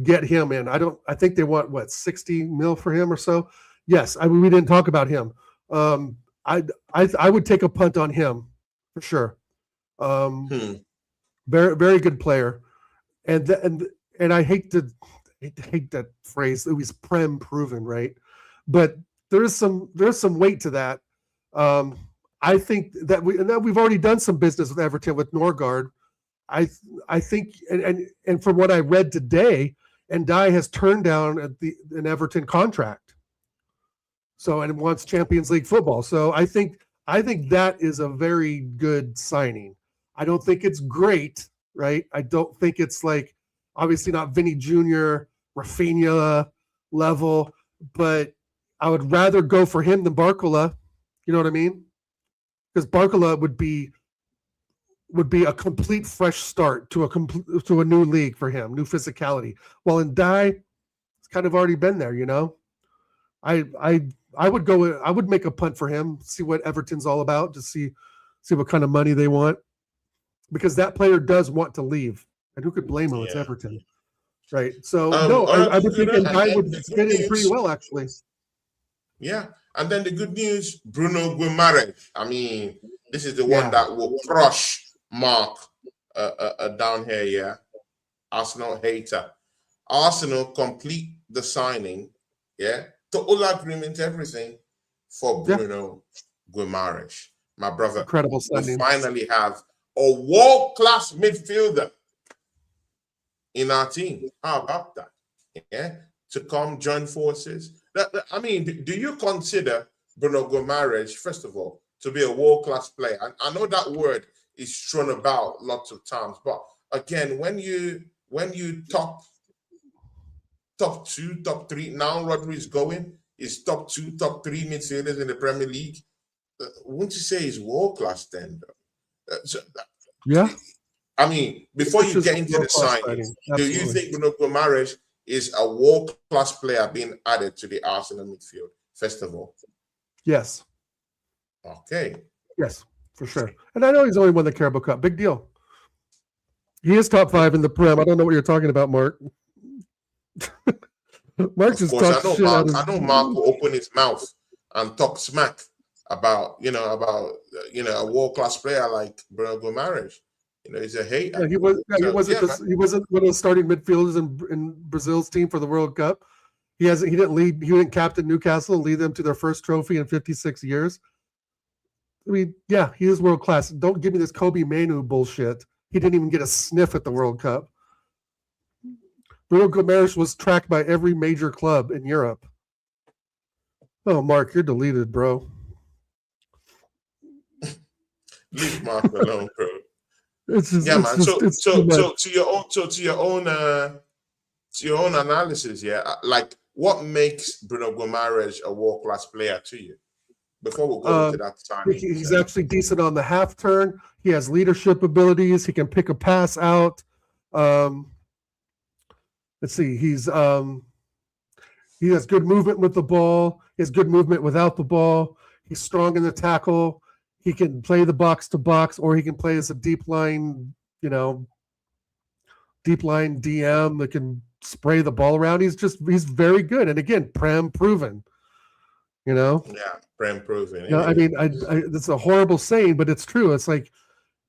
get him in. I think they want what 60 mil for him or so. Yes, we didn't talk about him. I would take a punt on him for sure. Very very good player, and I hate that phrase. It was prem proven, right? But there's some weight to that. I think that we've already done some business with Everton with Norgard. I think and from what I read today, Ndiaye has turned down an Everton contract. So and wants Champions League football. So I think that is a very good signing. I don't think it's great, right? I don't think it's like obviously not Vinny Jr., Rafinha level, but I would rather go for him than Barcola. You know what I mean? Because Barcola would be a complete fresh start to a new league for him, new physicality. While Ndiaye, it's kind of already been there, you know. I would make a punt for him, see what Everton's all about, to see what kind of money they want, because that player does want to leave, and who could blame him? It's Everton, right? So I would think Ndiaye would fit in pretty well, actually. Yeah, and then the good news, Bruno Guimaraes. I mean, this is the one that will crush Mark down here. Yeah, Arsenal hater. Arsenal complete the signing. Yeah, total agreement, everything for Bruno Guimaraes, my brother. Incredible signing. We finally have a world-class midfielder in our team. How about that? Yeah, to come join forces. I mean, do you consider Bruno Guimaraes, first of all, to be a world-class player? I know that word is thrown about lots of times, but again, when you top two, top three, now Rodri is going, is top two, top three midfielders in the Premier League. Wouldn't you say he's world-class then? I mean, before you get into the signing, do you think Bruno Guimaraes is a world-class player being added to the Arsenal midfield, first of all? Yes. Okay. Yes, for sure. And I know he's only won the Carabao Cup. Big deal. He is top 5 in the Prem. I don't know what you're talking about, Mark. Mark just talks shit. I know Mark will open his mouth and talk smack about a world-class player like Bruno Guimaraes. You know, he's a hater. Yeah, he wasn't one of the starting midfielders in Brazil's team for the World Cup. He didn't captain Newcastle and lead them to their first trophy in 56 years. I mean, yeah, he is world class. Don't give me this Kobe Manu bullshit. He didn't even get a sniff at the World Cup. Bruno Guimaraes was tracked by every major club in Europe. Oh, Mark, you're deleted, bro. Leave Mark alone, bro. It's just, yeah, man. So to your own analysis, yeah. Like, what makes Bruno Guimaraes a world class player to you? Before we go into that time, he's actually decent on the half turn. He has leadership abilities. He can pick a pass out. Let's see. He has good movement with the ball. He has good movement without the ball. He's strong in the tackle. He can play the box to box, or he can play as a deep line DM that can spray the ball around. He's very good. And again, Prem proven. Yeah, Prem proven. I mean, it's a horrible saying, but it's true. It's like,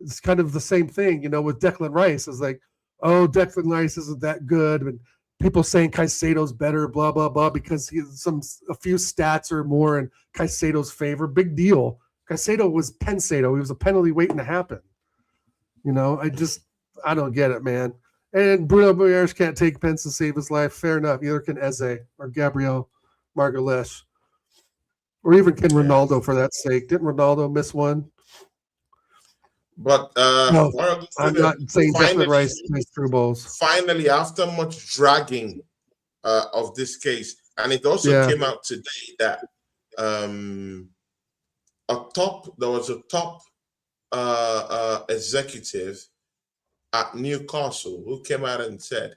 it's kind of the same thing, with Declan Rice. It's like, oh, Declan Rice isn't that good, and people saying Caicedo's better, blah blah blah, because a few stats or more in Caicedo's favor. Big deal. Caicedo was Pensado. He was a penalty waiting to happen. I don't get it, man. And Bruno Guimaraes can't take pens to save his life. Fair enough. Neither can Eze or Gabriel Margalès. Or even can Ronaldo, for that sake. Didn't Ronaldo miss one? But no, I'm not saying Declan Rice plays through balls. Finally, after much dragging of this case, and it also came out today that there was a top executive at Newcastle who came out and said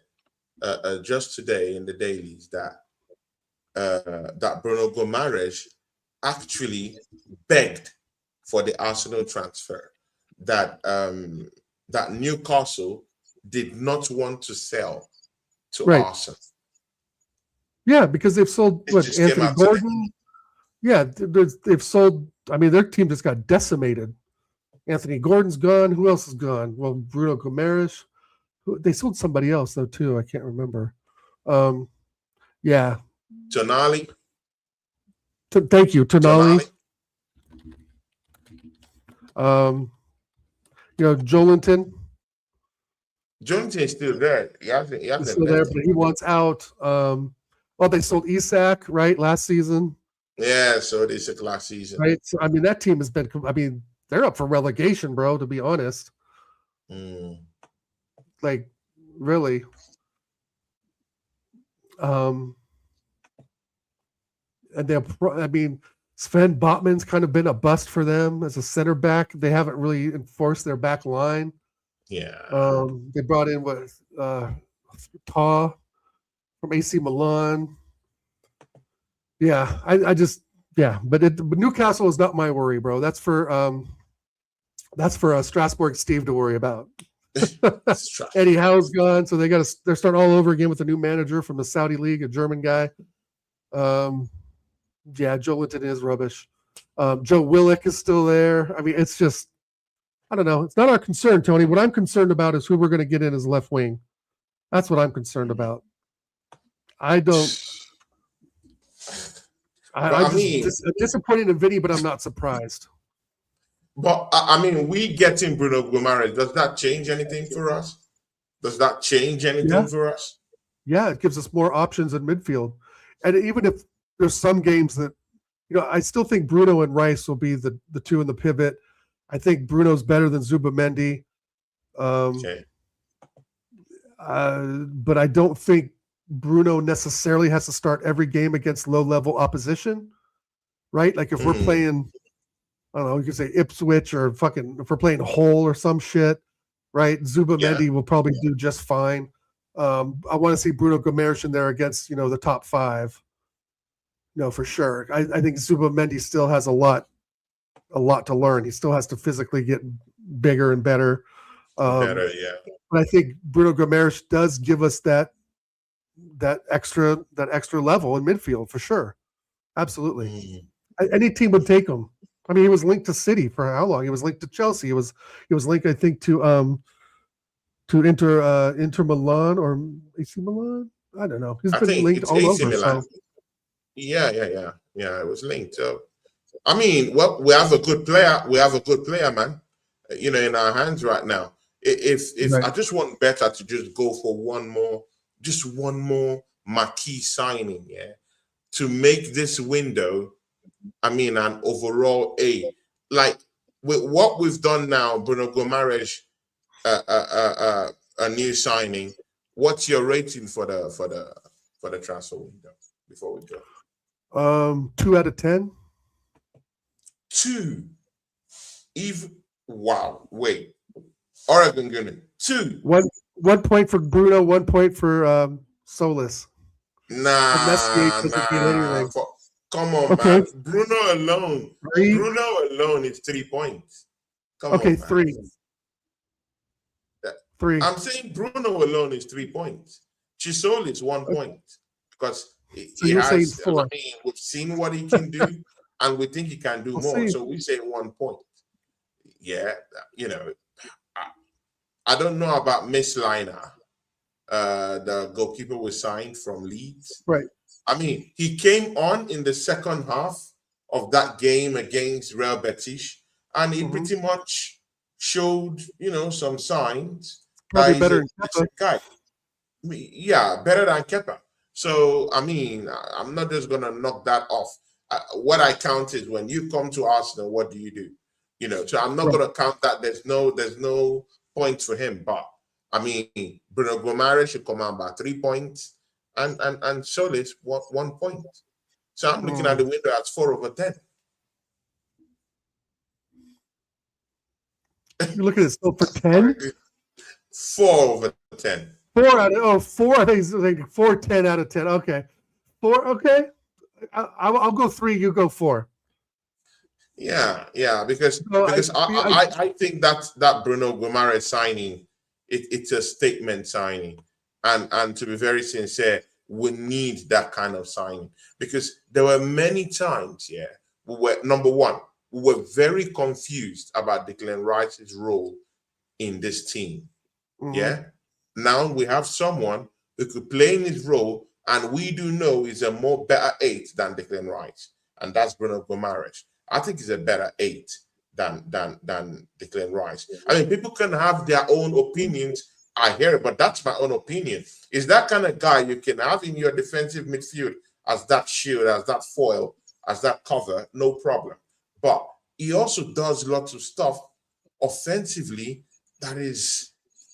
just today in the dailies that Bruno Gomares actually begged for the Arsenal transfer. That Newcastle did not want to sell to Right. Arsenal. Yeah, because they've sold It what, just came Anthony out today. Gordon. Yeah, they've sold. I mean, their team just got decimated. Anthony Gordon's gone. Who else is gone? Well, Bruno Gomares. They sold somebody else though too. I can't remember. Yeah. Tonali. Thank you, Tonali. Joelinton. Joelinton is still there. He hasn't He's still there, but he wants out. Well, they sold Isak, right, last season. Yeah, so they said last season. Right. So I mean, that team has been. I mean, they're up for relegation, bro. To be honest. Like, really. And I mean, Sven Botman's kind of been a bust for them as a center back. They haven't really enforced their back line. Yeah. They brought in Taw from AC Milan. Yeah, but Newcastle is not my worry, bro. That's for Strasbourg Steve to worry about. Eddie Howe's gone, so they're starting all over again with a new manager from the Saudi League, a German guy. Yeah, Joelinton is rubbish. Joe Willock is still there. I mean, it's just, I don't know. It's not our concern, Tony. What I'm concerned about is who we're going to get in as left wing. That's what I'm concerned about. I'm disappointed in Vinny, but I'm not surprised. But I mean, we getting Bruno Guimaraes, does that change anything for us? Does that change anything for us? Yeah, it gives us more options in midfield. And even if there's some games that, I still think Bruno and Rice will be the two in the pivot. I think Bruno's better than Zubamendi. Okay. But I don't think Bruno necessarily has to start every game against low-level opposition, right? Like if we're playing, I don't know, you could say Ipswich or if we're playing Hull or some shit, right? Zubamendi will probably do just fine. I want to see Bruno Gomes in there against, the top five. No, for sure. I think Zubamendi still has a lot to learn. He still has to physically get bigger and better. But I think Bruno Gomes does give us that extra level in midfield for sure. Absolutely. Any team would take him. I mean, he was linked to City for how long? He was linked to Chelsea. He was linked, I think, to Inter Milan or AC Milan. I don't know. He's been linked all over. So. Yeah. It was linked. So, I mean, well, we have a good player. We have a good player, man. In our hands right now. If I just want Better to just go for one more marquee signing, to make this window, I mean, an overall A. Like with what we've done now, Bruno Gomares, a new signing. What's your rating for the transfer window before we go? 2 out of 10. 2. Wow. Wait. Oregon Gunner. 2. 1 point for Bruno. 1 point for Solis. Nah. Come on, man. Bruno alone. 3. Bruno alone is 3 points. Come on. 3. 3. I'm saying Bruno alone is 3 points. Chisol is 1 point because he has. I mean, we've seen what he can do, and we think he can do more. So we say 1 point. Yeah, I don't know about Miss Liner, the goalkeeper was signed from Leeds. Right. I mean, he came on in the second half of that game against Real Betis, and he pretty much showed, some signs. Probably better than Kepa. Yeah, better than Kepa. So, I mean, I'm not just going to knock that off. What I count is when you come to Arsenal, what do you do? So I'm not going to count that. There's no points for him. But, I mean, Bruno Gomares should come out by 3 points and Solis 1 point. So I'm looking at the window as 4 over 10. You're looking at it still for 10? 4 over 10. 4 I think it's like 4, 10 out of 10. Okay, 4. Okay, I'll go 3. You go 4. Yeah, because So I think that Bruno Guimaraes signing, it's a statement signing, and to be very sincere, we need that kind of signing because there were many times, yeah, we were number one, we were very confused about Declan Rice's role in this team. Yeah, now we have someone who could play in his role, and we do know he's a more better 8 than Declan Rice, and that's Bruno Gomares. I think he's a better 8 than Declan Rice. I mean, people can have their own opinions. I hear it, but that's my own opinion. Is that kind of guy you can have in your defensive midfield as that shield, as that foil, as that cover, no problem. But he also does lots of stuff offensively that is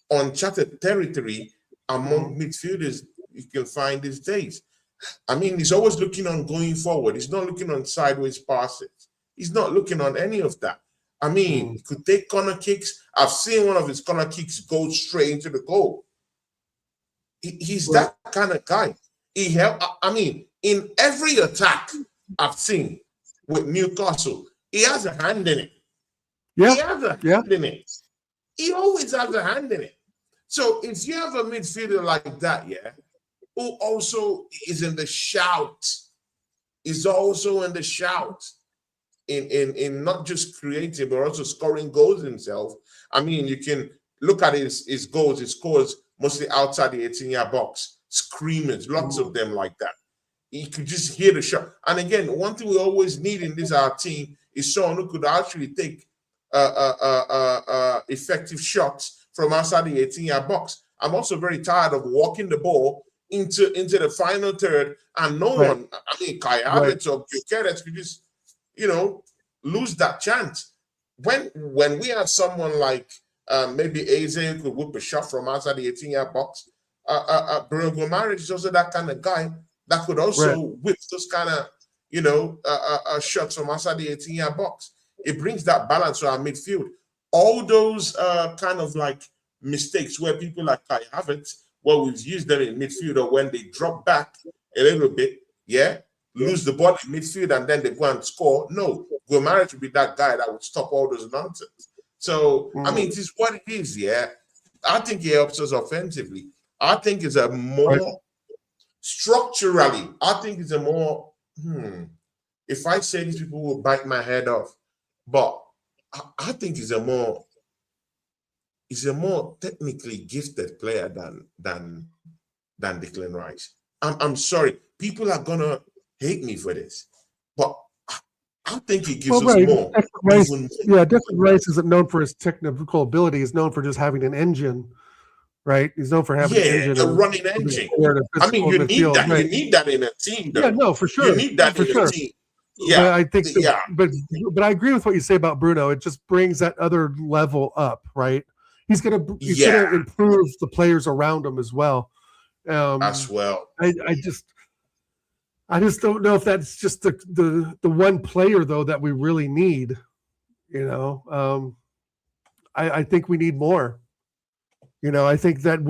uncharted territory among midfielders you can find these days. I mean, he's always looking on going forward. He's not looking on sideways passes. He's not looking on any of that. I mean, he could take corner kicks. I've seen one of his corner kicks go straight into the goal. He's that kind of guy. He helped. I mean, in every attack I've seen with Newcastle, he has a hand in it. Yeah. He has a hand in it. He always has a hand in it. So if you have a midfielder like that, yeah, who also is in the shout, is also in the shout in not just creating, but also scoring goals himself. I mean, you can look at his goals. He scores mostly outside the 18-yard box, screamers, lots of them like that. He could just hear the shot. And again, one thing we always need in this our team is someone who could actually take effective shots from outside the 18-yard box. I'm also very tired of walking the ball into the final third and no one, I mean, Kai Havertz or Gyökeres could just, lose that chance. When we have someone like maybe Eze who could whip a shot from outside the 18-yard box, Bruno Guimaraes is also that kind of guy that could also whip those kind of, shots from outside the 18-yard box. It brings that balance to our midfield. All those kind of like mistakes where people like Kai Havertz, well, we've used them in midfield or when they drop back a little bit, lose the ball in midfield and then they go and score. No, Guimaraes would be that guy that would stop all those nonsense. So, I mean, it is what it is, I think he helps us offensively. I think it's a more structurally, I think it's a more, if I say these people will bite my head off, but I think he's a more technically gifted player than Declan Rice. I'm sorry, people are gonna hate me for this, but I think he gives us more. Declan Rice isn't known for his technical ability. He's known for just having an engine, right? He's known for having an engine, a running engine. I mean, you need that. Right? You need that in a team, though. Yeah, no, for sure. You need that in a team. Yeah, but I think, but I agree with what you say about Bruno. It just brings that other level up, right? He's gonna improve the players around him as well. As well. I just don't know if that's just the one player though that we really need. I think we need more. I think that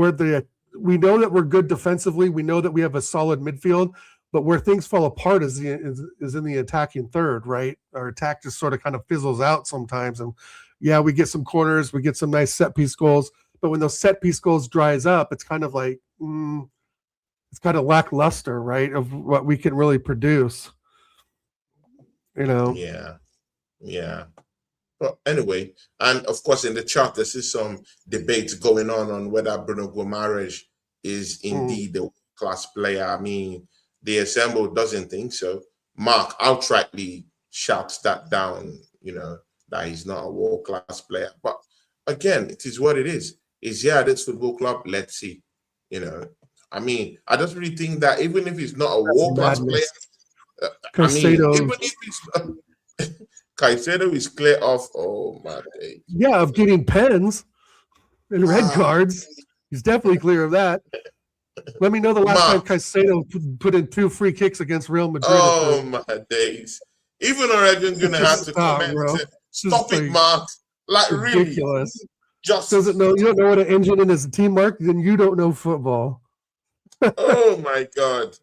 we know that we're good defensively. We know that we have a solid midfield. But where things fall apart is in the attacking third, right? Our attack just sort of kind of fizzles out sometimes. And we get some corners, we get some nice set piece goals. But when those set piece goals dries up, it's kind of like, it's kind of lackluster, right? Of what we can really produce, Yeah. But anyway, and of course in the chat, there is some debate going on whether Bruno Guimaraes is indeed a class player. I mean, the Assemble doesn't think so. Mark outrightly shouts that down, that he's not a world-class player. But again, it is what it is. Is this football club? Let's see. I mean, I just really think that even if he's not a world-class player, even if he's Caicedo is clear of, oh my day. Yeah, of getting pens and red cards. He's definitely clear of that. Let me know the last time Caicedo put in 2 free kicks against Real Madrid. Oh, my days. Even Oregon's going to have to comment. Stop it, Mark. Like, ridiculous. Just doesn't know. You don't know what an engine in his team, Mark. Then you don't know football. oh my God.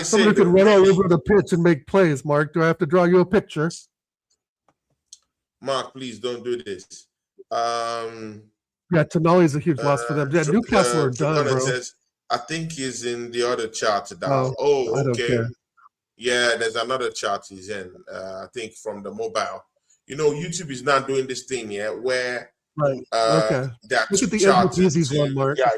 Someone who can run all over the pitch and make plays, Mark. Do I have to draw you a picture? Mark, please don't do this. Yeah, Tonali is a huge loss for them. Yeah, Newcastle are done, bro. Says, I think he's in the other chart now. I don't care. Yeah, there's another chart he's in. I think from the mobile. You know, YouTube is not doing this thing yet where okay. That look at the MVP's one, Mark. Yeah.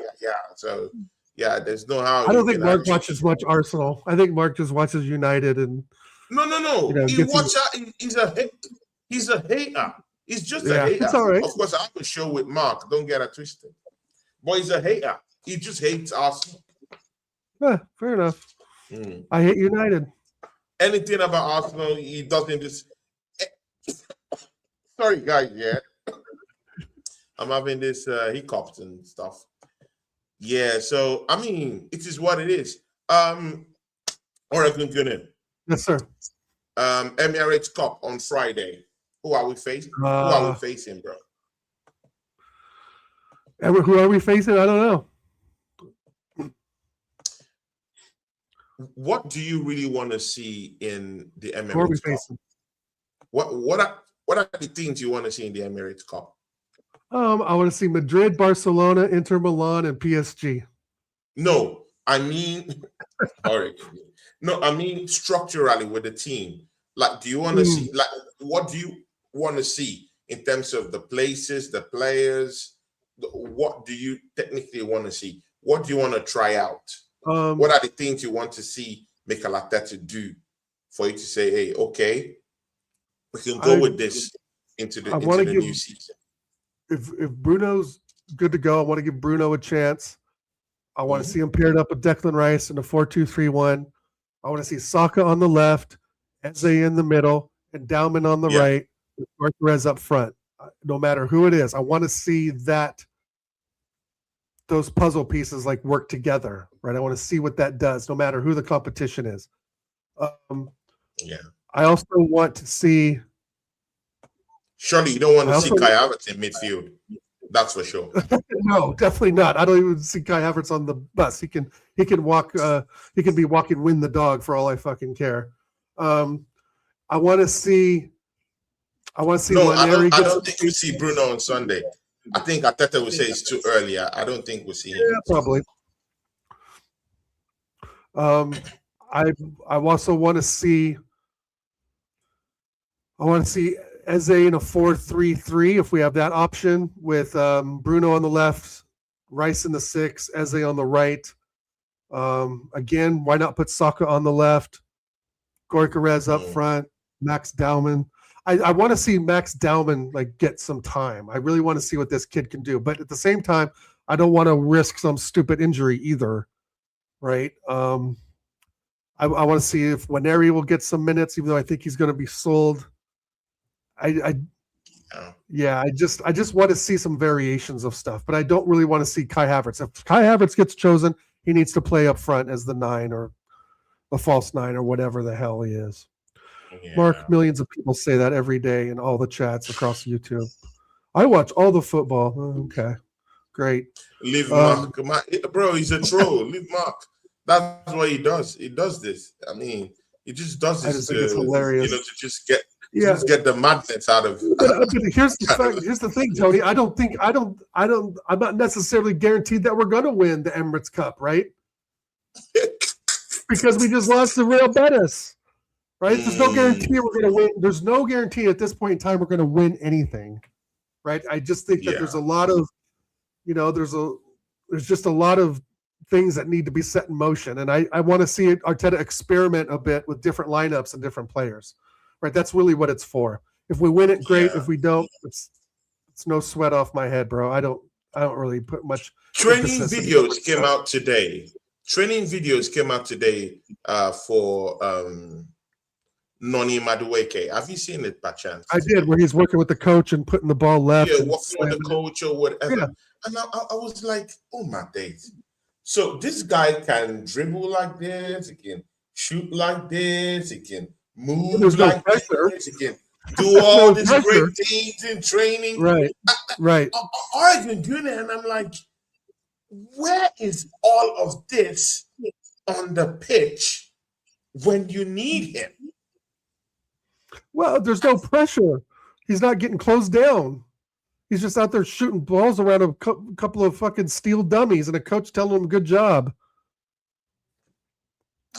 So yeah, there's no how. I don't think Mark watches much Arsenal. I think Mark just watches United and. No. You know, he's a hater. He's just a hater. It's all right. Of course, I have a show with Mark. Don't get it twisted. But he's a hater. He just hates Arsenal. Yeah, fair enough. I hate United. Anything about Arsenal, he doesn't just. Sorry, guys. Yeah, I'm having this hiccups and stuff. Yeah, so I mean, it is what it is. Oregon Gunner. Yes, sir. Emirates Cup on Friday. Who are we facing? Who are we facing, bro? Who are we facing? I don't know. What do you really want to see in the Emirates Who are we Cup? facing? What are the things you want to see in the Emirates Cup? I want to see Madrid, Barcelona, Inter Milan, and PSG. No, I mean, no, I mean structurally with the team. Like, do you want to see? Like, what do you want to see in terms of the places, the players? What do you technically want to see? What do you want to try out? What are the things you want to see Mikel Arteta do for you to say, "Hey, okay, we can go with this into the new season"? If Bruno's good to go, I want to give Bruno a chance. I want to see him paired up with Declan Rice in a 4-2-3-1. I want to see Saka on the left, Eze in the middle, and Dowman on the right, with Marquez up front. No matter who it is, I want to see those puzzle pieces like work together, right? I want to see what that does, no matter who the competition is. I also want to see. Surely you don't want to see Kai Havertz in midfield. That's for sure. No, definitely not. I don't even see Kai Havertz on the bus. He can walk. He can be walking win the dog for all I fucking care. I want to see. No, I don't think we see Bruno on Sunday. I think Arteta will say it's too early. I don't think we'll see him. Yeah, probably. I also want to see. I want to see Eze in a 4-3-3 if we have that option with Bruno on the left, Rice in the 6, Eze on the right. Again, why not put Saka on the left, Gorkarez up front, Max Dowman. I want to see Max Dowman like get some time. I really want to see what this kid can do, but at the same time, I don't want to risk some stupid injury either, right? I want to see if Waneri will get some minutes, even though I think he's going to be sold. I just want to see some variations of stuff, but I don't really want to see Kai Havertz. If Kai Havertz gets chosen, he needs to play up front as the 9 or the false 9 or whatever the hell he is. Yeah. Mark, millions of people say that every day in all the chats across YouTube. I watch all the football. Okay, great. Leave Mark. Bro, he's a troll. Leave Mark. That's what he does. He does this. I mean, he just does this. I just think it's hilarious. To just get the madness out of. But here's the fact. Here's the thing, Tony. I'm not necessarily guaranteed that we're going to win the Emirates Cup, right? Because we just lost to Real Betis. Right? There's no guarantee we're going to win. There's no guarantee at this point in time we're going to win anything. Right? I just think that there's a lot of, there's just a lot of things that need to be set in motion. And I want to see Arteta experiment a bit with different lineups and different players. Right? That's really what it's for. If we win it, great. If we don't, it's no sweat off my head, bro. I don't really put much. Training videos came out today. For Noni Madueke. Have you seen it by chance? I did, where he's working with the coach and putting the ball left. Yeah, working with the coach or whatever. Yeah. And I was like, oh my days. So this guy can dribble like this, he can shoot like this, he can move like this, he can do all No these pressure. great things in training. Right. Right. Oregon doing it, and I'm like, where is all of this on the pitch when you need him? Well, there's no pressure. He's not getting closed down. He's just out there shooting balls around a couple of fucking steel dummies and a coach telling him good job.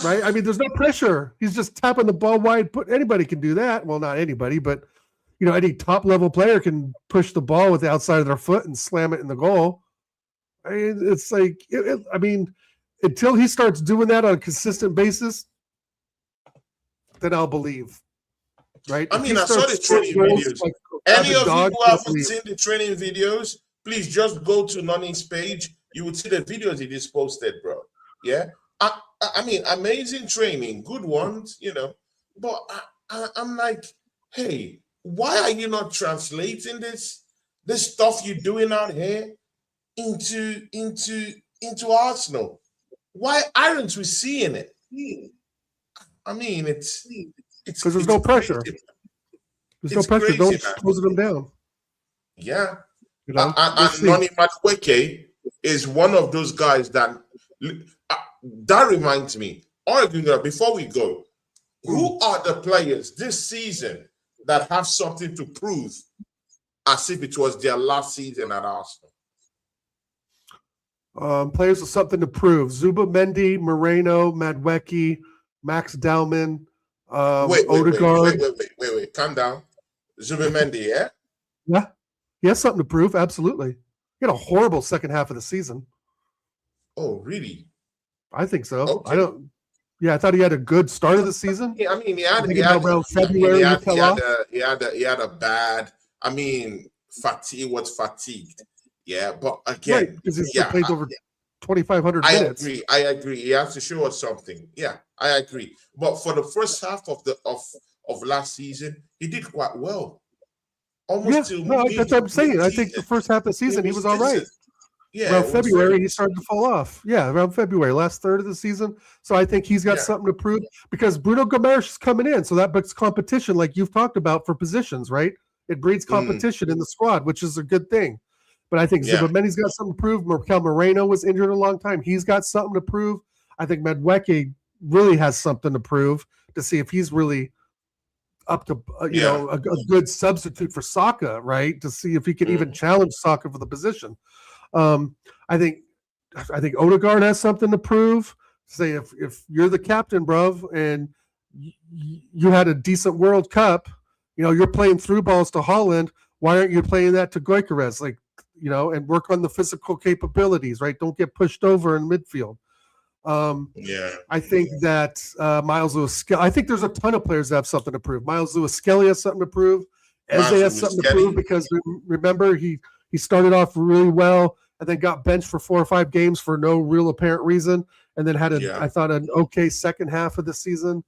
Right? I mean, there's no pressure. He's just tapping the ball wide. Anybody can do that. Well, not anybody, but any top level player can push the ball with the outside of their foot and slam it in the goal. I mean, it's like, until he starts doing that on a consistent basis, then I'll believe. Right? I mean, I saw the training videos. Like Any of you who haven't seen the training videos, please just go to Nani's page. You would see the videos he just posted, bro. Yeah. I mean, amazing training, good ones, But I'm like, hey, why are you not translating this stuff you're doing out here into Arsenal? Why aren't we seeing it? I mean, it's because there's no pressure. There's no pressure. Crazy, Don't man. close them down. Yeah. And Nani Madueke is one of those guys that reminds me, Oregon, before we go, who are the players this season that have something to prove as if it was their last season at Arsenal? Players with something to prove. Zubimendi, Moreno, Madueke, Max Dowman, Odegaard. Wait. Calm down. Zubimendi, yeah? Yeah. He has something to prove. Absolutely. He had a horrible second half of the season. Oh, really? I think so. Okay. I thought he had a good start of the season. Yeah, I mean, he had a bad. I mean, he was fatigued. Yeah, but again, because he played over 2,500 minutes. I agree. He has to show us something. Yeah, I agree. But for the first half of last season, he did quite well. Almost that's what I'm saying. I think the first half of the season he was all right. Yeah, around February he started to fall off. Yeah, around February, last third of the season. So I think he's got something to prove because Bruno Gomes is coming in, so that brings competition, like you've talked about, for positions, right? It breeds competition in the squad, which is a good thing. But I think Zubimendi's got something to prove. Mikel Moreno was injured a long time. He's got something to prove. I think Madueke really has something to prove to see if he's really up to a good substitute for Saka, right? To see if he can even challenge Saka for the position. I think Odegaard has something to prove. Say if you're the captain, bruv, and you had a decent World Cup, you're playing through balls to Holland. Why aren't you playing that to Gyökeres? And work on the physical capabilities, right? Don't get pushed over in midfield. I think that Miles Lewis-Skelly, I think there's a ton of players that have something to prove. Miles Lewis-Skelly has something to prove. Eze has something to prove because remember he started off really well and then got benched for 4 or 5 games for no real apparent reason, and then had I thought an okay second half of the season.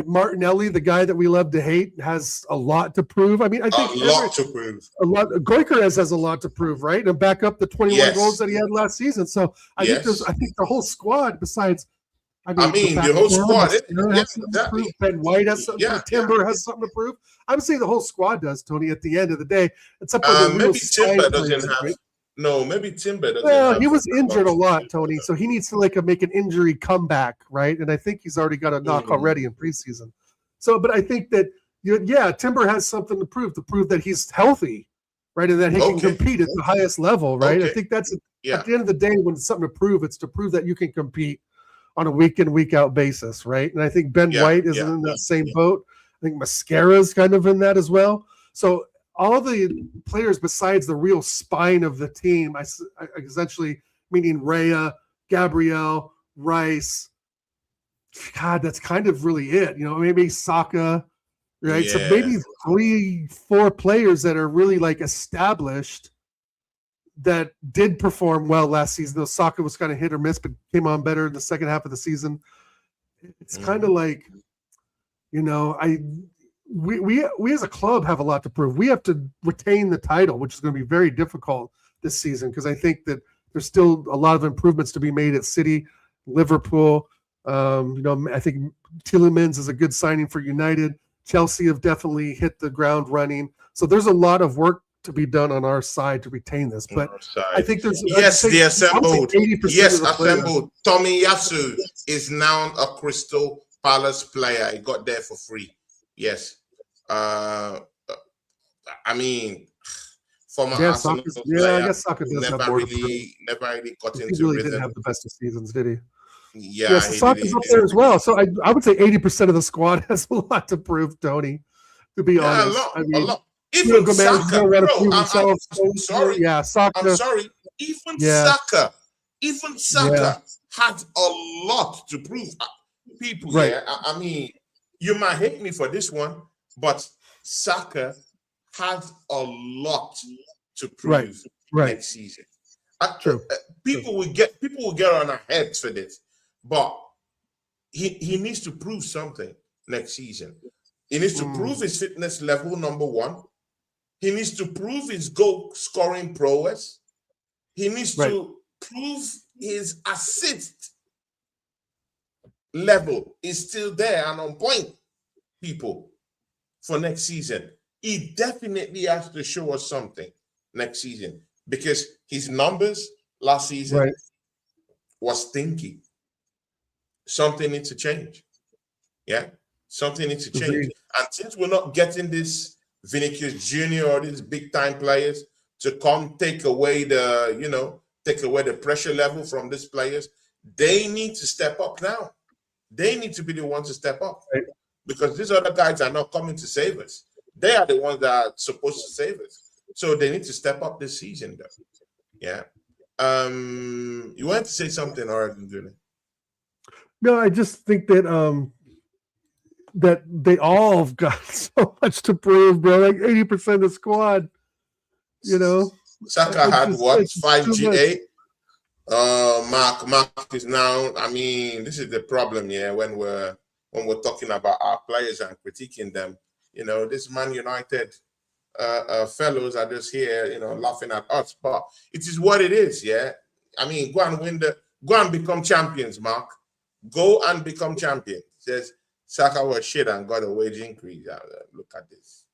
Martinelli, the guy that we love to hate, has a lot to prove. I mean, I think a lot to prove. Gyökeres has a lot to prove, right? And back up the 21 goals that he had last season. So I think the whole squad, besides, the whole squad. Ben White has something to prove. Timber has something to prove. I would say the whole squad does, Tony, at the end of the day. Except for maybe Timber doesn't have. Right? No, maybe Timber doesn't. Well, he was injured a lot, Tony, so he needs to make an injury comeback, right? And I think he's already got a knock already in preseason. So, but I think that Timber has something to prove that he's healthy, right, and that he can compete at the highest level, right? Okay. I think that's at the end of the day, when it's something to prove, it's to prove that you can compete on a week in, week out basis, right? And I think Ben White is in that same boat. I think Mascara's kind of in that as well. So all the players besides the real spine of the team, I essentially meaning Raya, Gabriel, Rice. God, that's kind of really it. Maybe Saka, right? Yeah. So maybe 3-4 players that are really established that did perform well last season. Though Saka was kind of hit or miss, but came on better in the second half of the season. It's kind of we as a club have a lot to prove. We have to retain the title, which is going to be very difficult this season because I think that there's still a lot of improvements to be made at City, Liverpool. I think Tielemans is a good signing for United. Chelsea have definitely hit the ground running. So there's a lot of work to be done on our side to retain this. But I think there's yes, they assembled. 80% Yes, of the players. assembled. Tommy Yasu is now a Crystal Palace player. He got there for free. Yes. I mean, former Arsenal player. I guess Saka does have more never really got into He really rhythm. didn't have the best of seasons, did he? Yeah, so Saka's up there as well. So I would say 80% of the squad has a lot to prove, Tony. To be honest, a lot. Even Saka, bro, I'm sorry. Yeah, Saka. I'm sorry. Even Saka had a lot to prove. People, right. I mean, you might hate me for this one, but Saka has a lot to prove next season. True. People will get on our heads for this, but he needs to prove something next season. He needs to prove his fitness level, number one. He needs to prove his goal scoring prowess. He needs to prove his assist level is still there and on point, people, for next season. He definitely has to show us something next season because his numbers last season was stinky. Something needs to change. Yeah, something needs to change. And since we're not getting this Vinicius Jr. or these big time players to come take away the pressure level from these players, they need to step up now. They need to be the ones to step up because these other guys are not coming to save us. They are the ones that are supposed to save us. So they need to step up this season, though. Yeah. You wanted to say something, Oregon Junior? No, I just think that that they all have got so much to prove, bro. Like 80% of the squad, you know. Saka had what? 5 GA? Mark is now. I mean, this is the problem, when we're talking about our players and critiquing them. You know, this Man United fellows are just here, laughing at us. But it is what it is, yeah. I mean, go and become champions, Mark. Go and become champions. Says Saka was shit and got a wage increase. Look at this.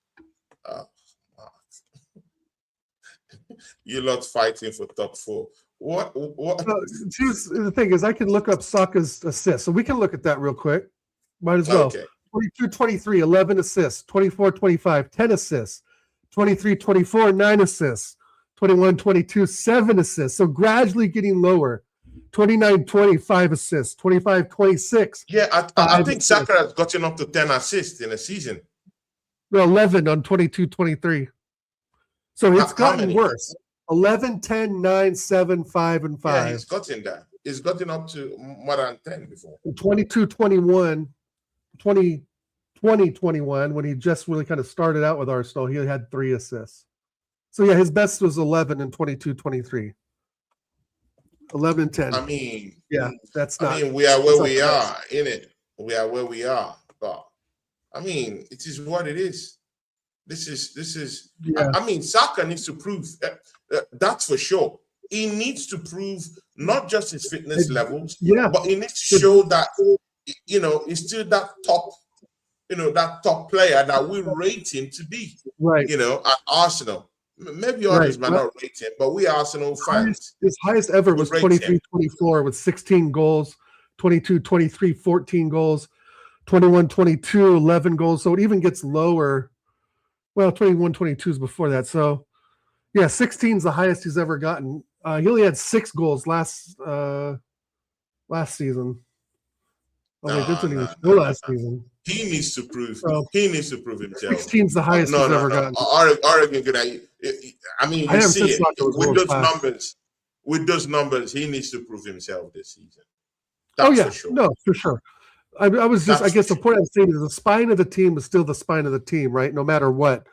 You lot fighting for top 4. What? The thing is, I can look up Saka's assists, so we can look at that real quick. Might as well. Okay. 22-23, 11 assists. 24-25, 10 assists. 23-24, 9 assists. 21-22, 7 assists. So gradually getting lower. 29-20, 5 assists. 25-26. Yeah, I think Saka has gotten up to 10 assists in a season. Well, 11 on 22-23. So it's gotten worse. 11, 10, 9, 7, 5, and 5. Yeah, he's gotten that. He's gotten up to more than 10 before. 22-21, 20-21, when he just really kind of started out with Arsenal, he had 3 assists. So, yeah, his best was 11 and 22-23. 11 and 10. I mean, yeah, that's not. I mean, we are where we are, innit? We are where we are. But, I mean, it is what it is. This is. Yeah. I mean, Saka needs to prove that's for sure. He needs to prove not just his fitness levels, but he needs to show that he's still that top, that top player that we rate him to be. Right. At Arsenal. Maybe others might not rate him, but we Arsenal fans. His highest ever was 23-24 with 16 goals, 22-23, 14 goals, 21-22, 11 goals. So it even gets lower. Well, 21-22 is before that. So, yeah, 16 is the highest he's ever gotten. He only had 6 goals last season. Last season. He needs to prove. He needs to prove himself. 16 is the highest he's ever gotten. Oregon, I mean, you see it with those numbers. With those numbers, he needs to prove himself this season. That's for sure. No, for sure. I was just, I guess the point I'm saying is the spine of the team is still the spine of the team, right? No matter what,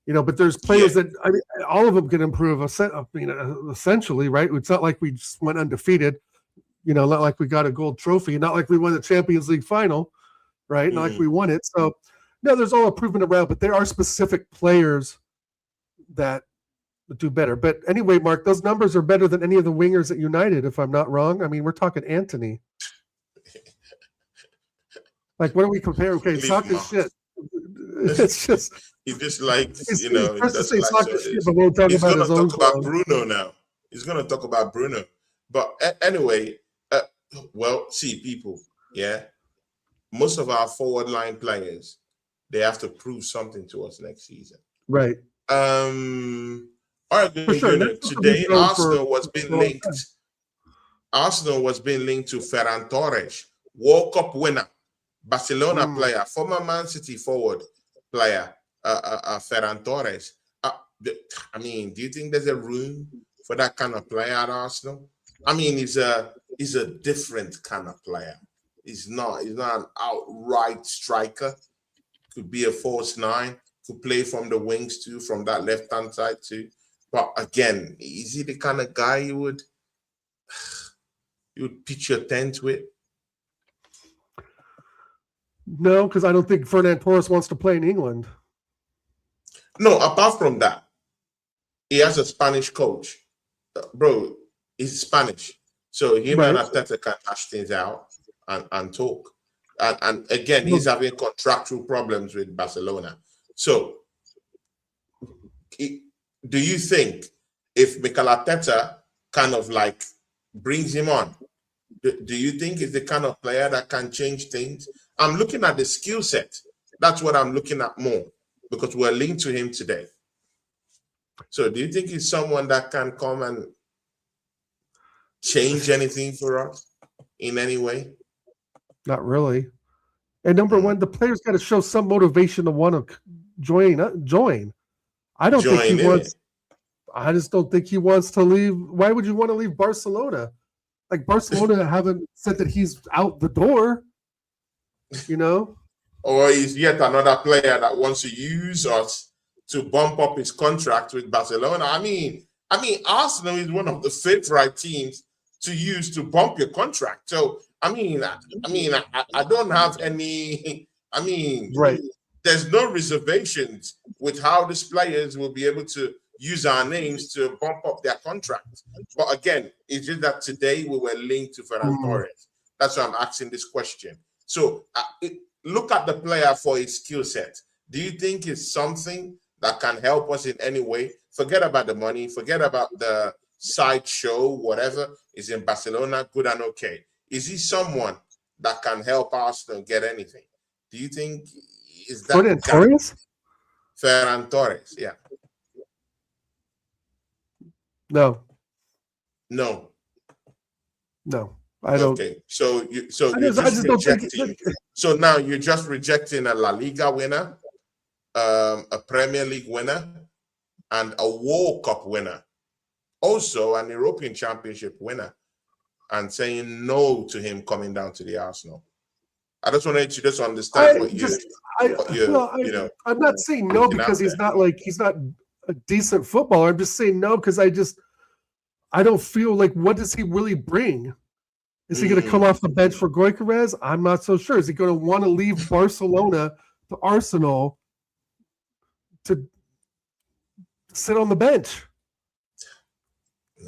but there's players that all of them can improve. Essentially, right? It's not like we just went undefeated, not like we got a gold trophy, not like we won the Champions League final, right? Not like we won it. So, no, there's all improvement around, but there are specific players that do better. But anyway, Mark, those numbers are better than any of the wingers at United, if I'm not wrong. I mean, we're talking Anthony. Like, what do we compare? Okay, Saka's shit. It's just He just likes, he's he first to doesn't say like soccer so shit, but won't talk he's about gonna his own talk about club. Bruno now. He's gonna talk about Bruno. But anyway, well, see, people, yeah, most of our forward line players, they have to prove something to us next season. Right. All right, For sure. Gunnar, That's what we've today known for Arsenal was a being long time. linked. Arsenal was being linked to Ferran Torres, World Cup winner, Barcelona player, former Man City forward player, Ferran Torres. I mean, do you think there's a room for that kind of player at Arsenal? I mean, he's a different kind of player. He's not an outright striker. Could be a false nine. Could play from the wings too, from that left hand side too. But again, is he the kind of guy you would pitch your tent with? No, because I don't think Fernand Torres wants to play in England. No, apart from that, he has a Spanish coach. Bro, he's Spanish. So him and Arteta can hash things out and talk. And again, he's having contractual problems with Barcelona. So do you think if Mikel Arteta kind of like brings him on, do you think he's the kind of player that can change things? I'm looking at the skill set. That's what I'm looking at more because we're linked to him today. So do you think he's someone that can come and change anything for us in any way? Not really. And number one, the player's got to show some motivation to want to join. I don't think he wants. I just don't think he wants to leave. Why would you want to leave Barcelona? Like Barcelona haven't said that he's out the door. Or is yet another player that wants to use us to bump up his contract with Barcelona? I mean, Arsenal is one of the favorite teams to use to bump your contract. So, I don't have any. Right. There's no reservations with how these players will be able to use our names to bump up their contracts. But again, it's just that today we were linked to Ferran Torres. That's why I'm asking this question. So look at the player for his skill set. Do you think it's something that can help us in any way? Forget about the money. Forget about the sideshow, whatever is in Barcelona, good and okay. Is he someone that can help Arsenal get anything? Do you think is that Ferran Torres? Ferran Torres, yeah. No. I don't. Okay, so you're just rejecting. So now you're just rejecting a La Liga winner, a Premier League winner, and a World Cup winner, also an European Championship winner, and saying no to him coming down to the Arsenal. I just wanted you to just understand I'm not saying no because he's not a decent footballer. I'm just saying no because I don't feel like what does he really bring? Is he going to come off the bench for Gyökeres? I'm not so sure. Is he going to want to leave Barcelona to Arsenal to sit on the bench?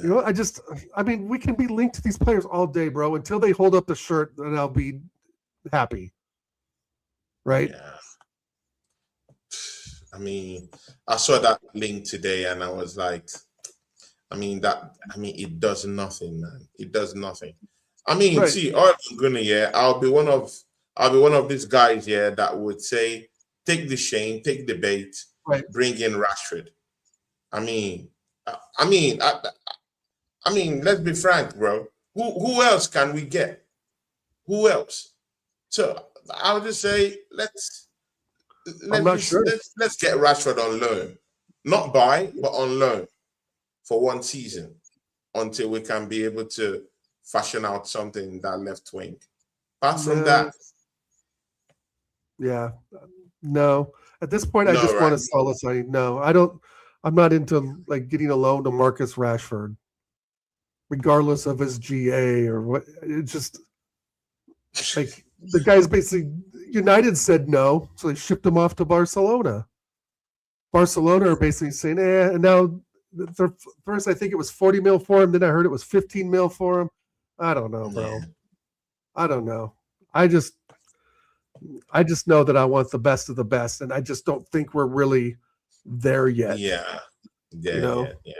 We can be linked to these players all day, bro. Until they hold up the shirt, then I'll be happy. Right? Yeah. I saw that link today and I was like, it does nothing, man. It does nothing. See, I'll be one of these guys here that would say, take the shame, take the bait, bring in Rashford. Let's be frank, bro. Who else can we get? Who else? So I'll just say let's get Rashford on loan, not buy, but on loan for one season until we can be able to fashion out something in that left wing. Apart from that, no. At this point, I just want to sell us. No, I don't. I'm not into getting a loan to Marcus Rashford, regardless of his GA or what. It's just the guy's basically United said no, so they shipped him off to Barcelona. Barcelona are basically saying, and now first I think it was 40 mil for him. Then I heard it was 15 mil for him. I don't know, bro. I don't know. I just know that I want the best of the best, and I just don't think we're really there yet. Yeah, You yeah, know, yeah.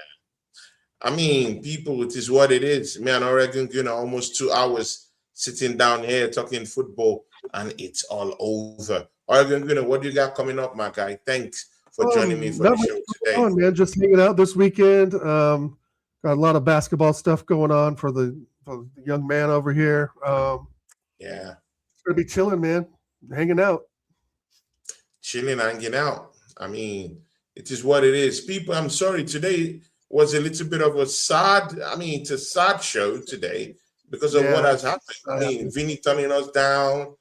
I mean, people, it is what it is. Man, Oregon, almost 2 hours sitting down here talking football, and it's all over. Oregon, what do you got coming up, my guy? Thanks for joining me for not the much show going today. on, man. Just hanging out this weekend. Got a lot of basketball stuff going on for the young man over here. Yeah, Gonna be chilling, man. Hanging out. chilling, hanging out. I mean, it is what it is. People, I'm sorry, today was a little bit of a sad, it's a sad show today because of what Yeah, has happened. I mean, Vinny turning us down,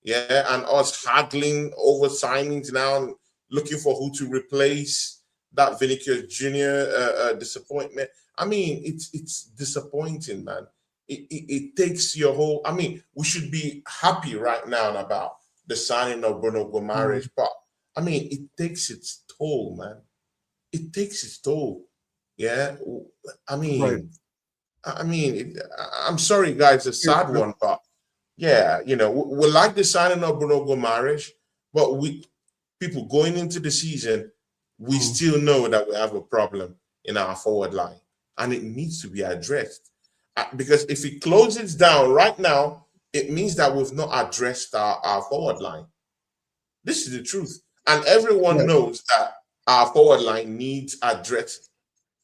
yeah, and us haggling over signings now, looking for who to replace that Vinicius Jr. Disappointment. I mean, it's disappointing, man. It takes your whole. I mean, we should be happy right now about the signing of Bruno Gomares, but I mean, it takes its toll, man. It takes its toll. Yeah, I right. mean, I'm sorry, guys, a sad one, but yeah, we like the signing of Bruno Gomares, but we people going into the season, we still know that we have a problem in our forward line, and it needs to be addressed. Because if it closes down right now, it means that we've not addressed our forward line. This is the truth. And everyone Right. knows that our forward line needs addressing.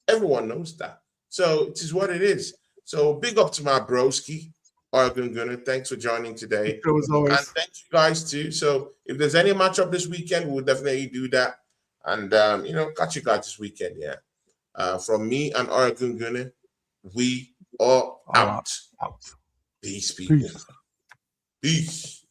Everyone knows that. So it is what it is. So big up to my broski, Oregon Gunner. Thanks for joining today. Show as And always. thank you guys too. So if there's any matchup this weekend, we'll definitely do that. And catch you guys this weekend. Yeah. From me and Oregon Gunner, we are out. Out. Peace, people. Peace. Peace.